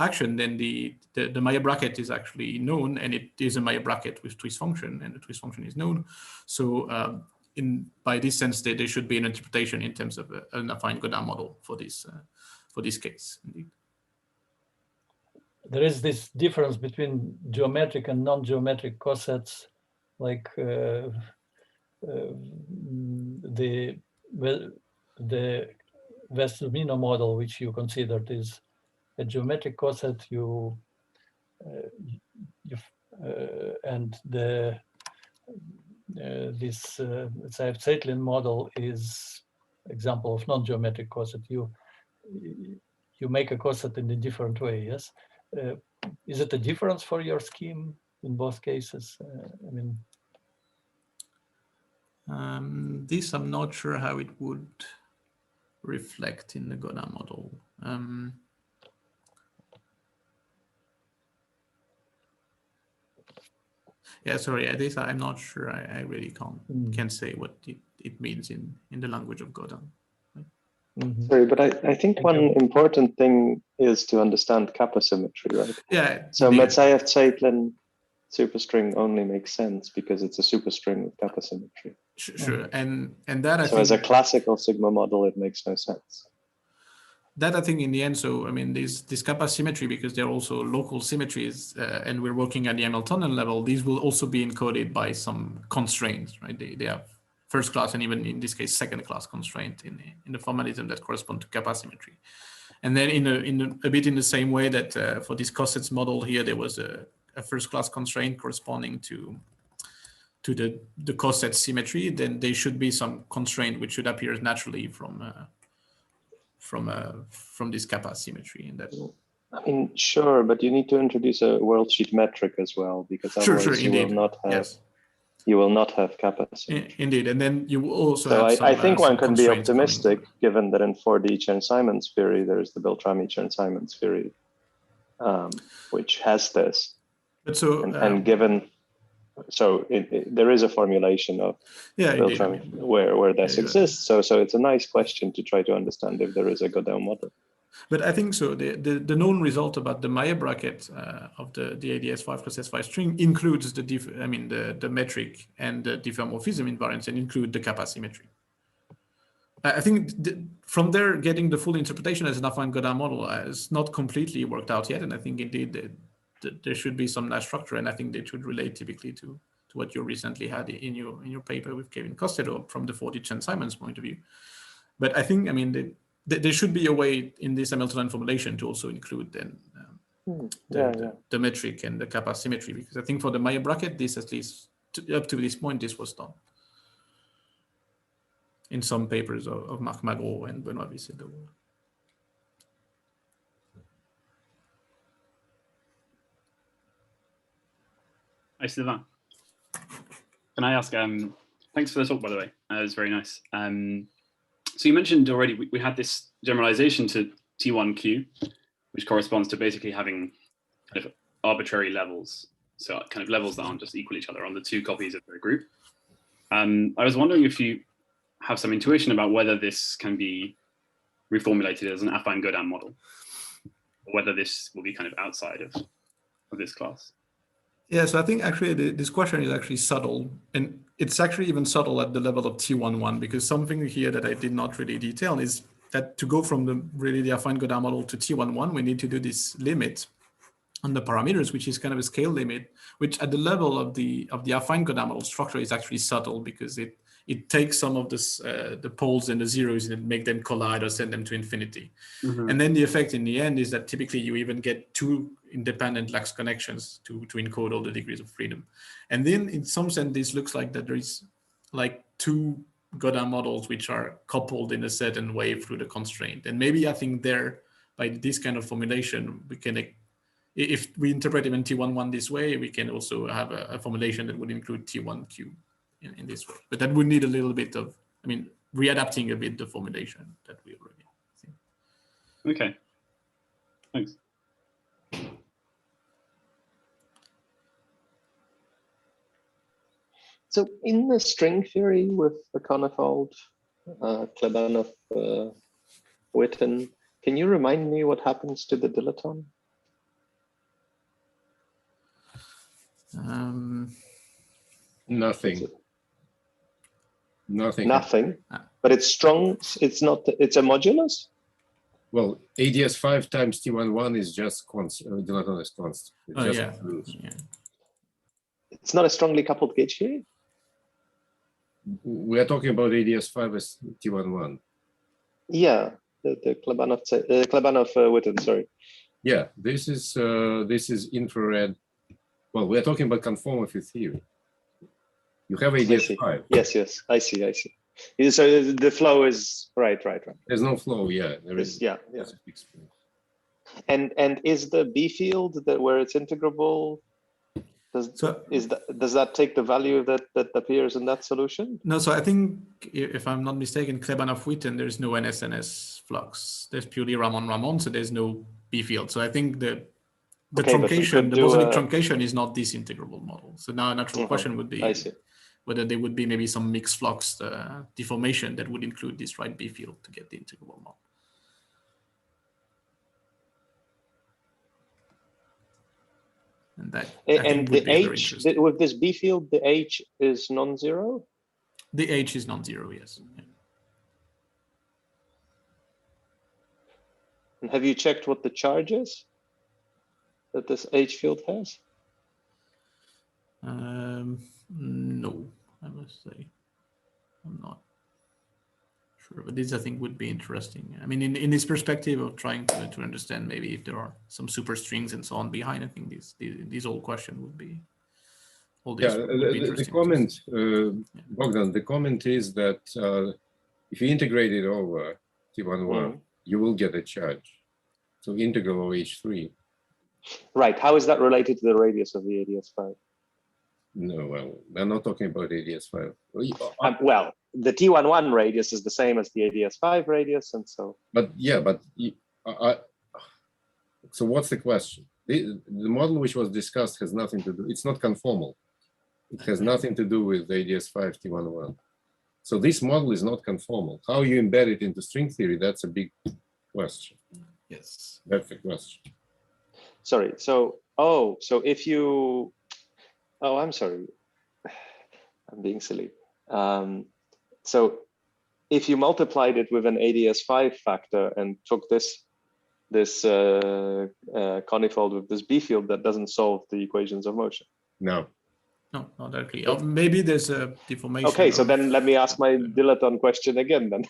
action, then the Maillet bracket is actually known, and it is a Maillet bracket with twist function, and the twist function is known. So by this sense, there should be an interpretation in terms of an affine Gaudin model for this case. Indeed. There is this difference between geometric and non-geometric cosets, like the Wess-Zumino model, which you considered is a geometric coset, and this Zeitlin model is example of non-geometric coset. You make a coset in a different way. Yes, is it a difference for your scheme in both cases? I mean, this I'm not sure how it would reflect in the Gaudin model. Yeah, sorry, at this I'm not sure. I really can't say what it means in the language of Gaudin. mm-hmm. Sorry, but I think one important thing is to understand kappa symmetry, right? Yeah. So Metsayev-Zeitlin superstring only makes sense because it's a superstring with kappa symmetry. Sure, and that I so think, as a classical sigma model, it makes no sense. That I think in the end, so I mean, this kappa symmetry, because they're also local symmetries, and we're working at the Hamiltonian level, these will also be encoded by some constraints, right? They have first class and even in this case second class constraint in the formalism that correspond to kappa symmetry. And then a bit in the same way that for this cosets model here, there was a first class constraint corresponding to the coset symmetry, then there should be some constraint which should appear naturally from this kappa symmetry. In that, I mean, sure, but you need to introduce a worldsheet metric as well, because otherwise you will not have you will not have kappa symmetry. Indeed, and then you will also so have I think one can be optimistic, given that in 4D Chern-Simons theory there's the Beltrami-Chern-Simons theory, which has this. But so and given. So there is a formulation of Beltrami where this exists. So it's a nice question to try to understand if there is a Gaudin model. But I think so. The known result about the Maillet bracket of the ADS5 plus S5 string includes the metric and the diffeomorphism invariance and include the kappa symmetry. I think from there, getting the full interpretation as an Affine Gaudin model is not completely worked out yet, and I think indeed there should be some nice structure, and I think they should relate typically to what you recently had in your paper with Kevin Costello from the 4D Chern-Simons point of view. But I think, I mean, there should be a way in this Hamiltonian formulation to also include then the metric and the kappa symmetry, because I think for the Maillet bracket, this at least up to this point, this was done in some papers of Marc Magro and Benoît Vicedot. Hi, Sylvain. Can I ask, thanks for the talk, by the way. It was very nice. So you mentioned already, we had this generalization to T1Q, which corresponds to basically having kind of arbitrary levels. So kind of levels that aren't just equal each other on the two copies of the group. I was wondering if you have some intuition about whether this can be reformulated as an Affine Gaudin model, or whether this will be kind of outside of this class. Yeah, so I think actually this question is actually subtle, and it's actually even subtle at the level of T11, because something here that I did not really detail is that to go from the Affine Gaudin model to T11, we need to do this limit on the parameters, which is kind of a scale limit, which at the level of the Affine Gaudin model structure is actually subtle, because it takes some of this, the poles and the zeros and make them collide or send them to infinity. Mm-hmm. And then the effect in the end is that typically you even get two independent lax connections to encode all the degrees of freedom. And then in some sense, this looks like that there is like two Gaudin models which are coupled in a certain way through the constraint. And maybe I think there, by this kind of formulation, we can, if we interpret even T11 this way, we can also have a formulation that would include T1Q. In this way, but that would need a little bit of, I mean, readapting a bit the formulation that we already see. Okay, thanks. So in the string theory with the Conifold, Klebanov, Witten, can you remind me what happens to the dilaton? Nothing. Nothing, but it's strong. It's not. It's a modulus. Well, ADS5 times T11 is just constant. Dilaton is constant. It's not a strongly coupled gauge theory. We are talking about ADS5 as T11. Yeah, the Klebanov Witten, sorry. Yeah, this is infrared. Well, we're talking about conformity theory. You have ADS5. Yes, I see. So the flow is right. There's no flow. Yeah, there is. Yeah. And is the B field that where it's integrable? Does that take the value that appears in that solution? No, so I think if I'm not mistaken, Klebanov-Witten, there's no NS flux. There's purely Ramon, so there's no B field. So I think the truncation, the bosonic truncation is not this integrable model. So now a natural question would be whether there would be maybe some mixed flux deformation that would include this right B field to get the integrable model. And the H with this B field, the H is non-zero? The H is non-zero, yes. Yeah. And have you checked what the charge is that this H field has? No, I must say. I'm not sure, but this I think would be interesting. I mean, in this perspective of trying to understand maybe if there are some superstrings and so on behind, I think these old question would be. The comment, Bogdan, the comment is that if you integrate it over T11, you will get a charge. So integral of H3. Right. How is that related to the radius of the ADS5? No, well, we're not talking about ADS5. Well, the T11 radius is the same as the ADS5 radius, and so. But so what's the question? The model which was discussed has nothing to do. It's not conformal. It has nothing to do with the ADS5 T11. So this model is not conformal. How you embed it into string theory? That's a big question. Yes, that's the question. Sorry. So if you. Oh, I'm sorry. I'm being silly. So if you multiplied it with an ADS5 factor and took this conifold with this B field, that doesn't solve the equations of motion. No, not directly. Maybe there's a deformation. Okay, so then let me ask my dilaton question again. Then,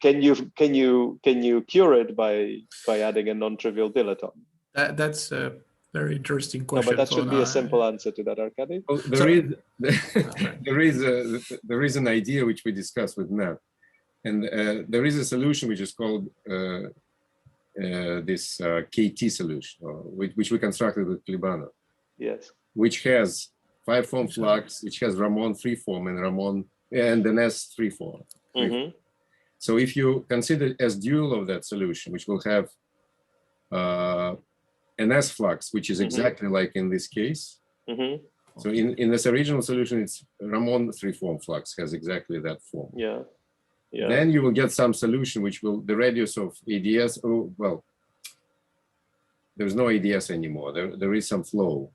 can you cure it by adding a non-trivial dilaton? That's a very interesting question. No, but that should be a simple answer to that, Arkady. Well, there is an idea which we discussed with Matt, and there is a solution which is called this KT solution, which we constructed with Klebanov. Yes. Which has 5-form flux, which has Ramon 3-form and Ramon and an S 3-form. So if you consider as dual of that solution, which will have an S flux, which is exactly like in this case. So in this original solution, it's Ramon 3-form flux has exactly that form. Yeah. Then you will get some solution which will the radius of ADS. Oh well, there's no ADS anymore. There is some flow.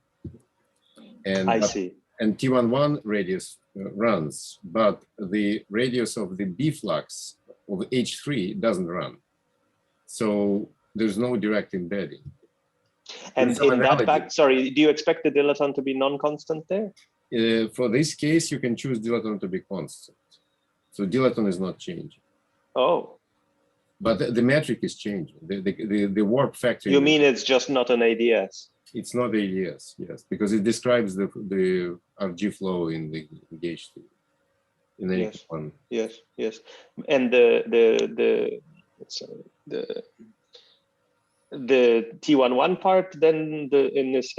And I see. And T11 radius runs, but the radius of the B flux of H3 doesn't run. So there's no direct embedding. And in that fact, sorry, do you expect the dilaton to be non-constant there? For this case, you can choose dilaton to be constant. So dilaton is not changing. Oh. But the metric is changing. The warp factor. You mean it's just not an ADS? It's not ADS, yes, because it describes the RG flow in the gauge theory. In the H1. Yes. And the T11 part then in this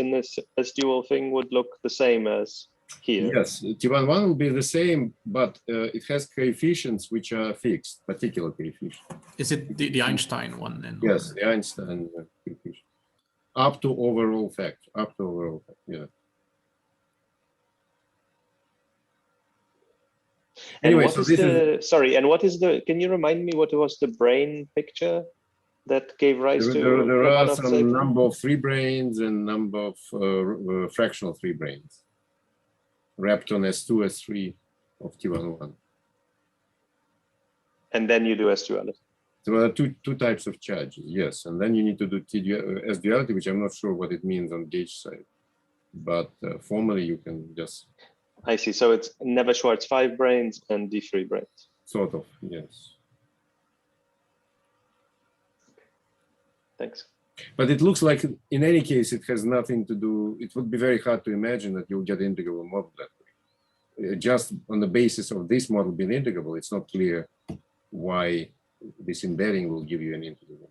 S dual thing would look the same as here. Yes, T11 will be the same, but it has coefficients which are fixed, particular coefficients. Is it the Einstein one then? Yes, the Einstein coefficient. Up to overall factor, yeah. Anyway, so what is the, can you remind me what was the brane picture that gave rise to? There are some number of 3 branes and number of fractional 3 branes wrapped on S2, S3 of T11. And then you do S duality. So there are two types of charges, yes. And then you need to do S duality, which I'm not sure what it means on gauge side. But formally, you can just... I see. So it's Never-Schwarz 5 branes and D3 branes. Sort of, yes. Thanks. But it looks like in any case, it has nothing to do, it would be very hard to imagine that you'll get integrable model that way. Just on the basis of this model being integrable, it's not clear why this embedding will give you an integrable model.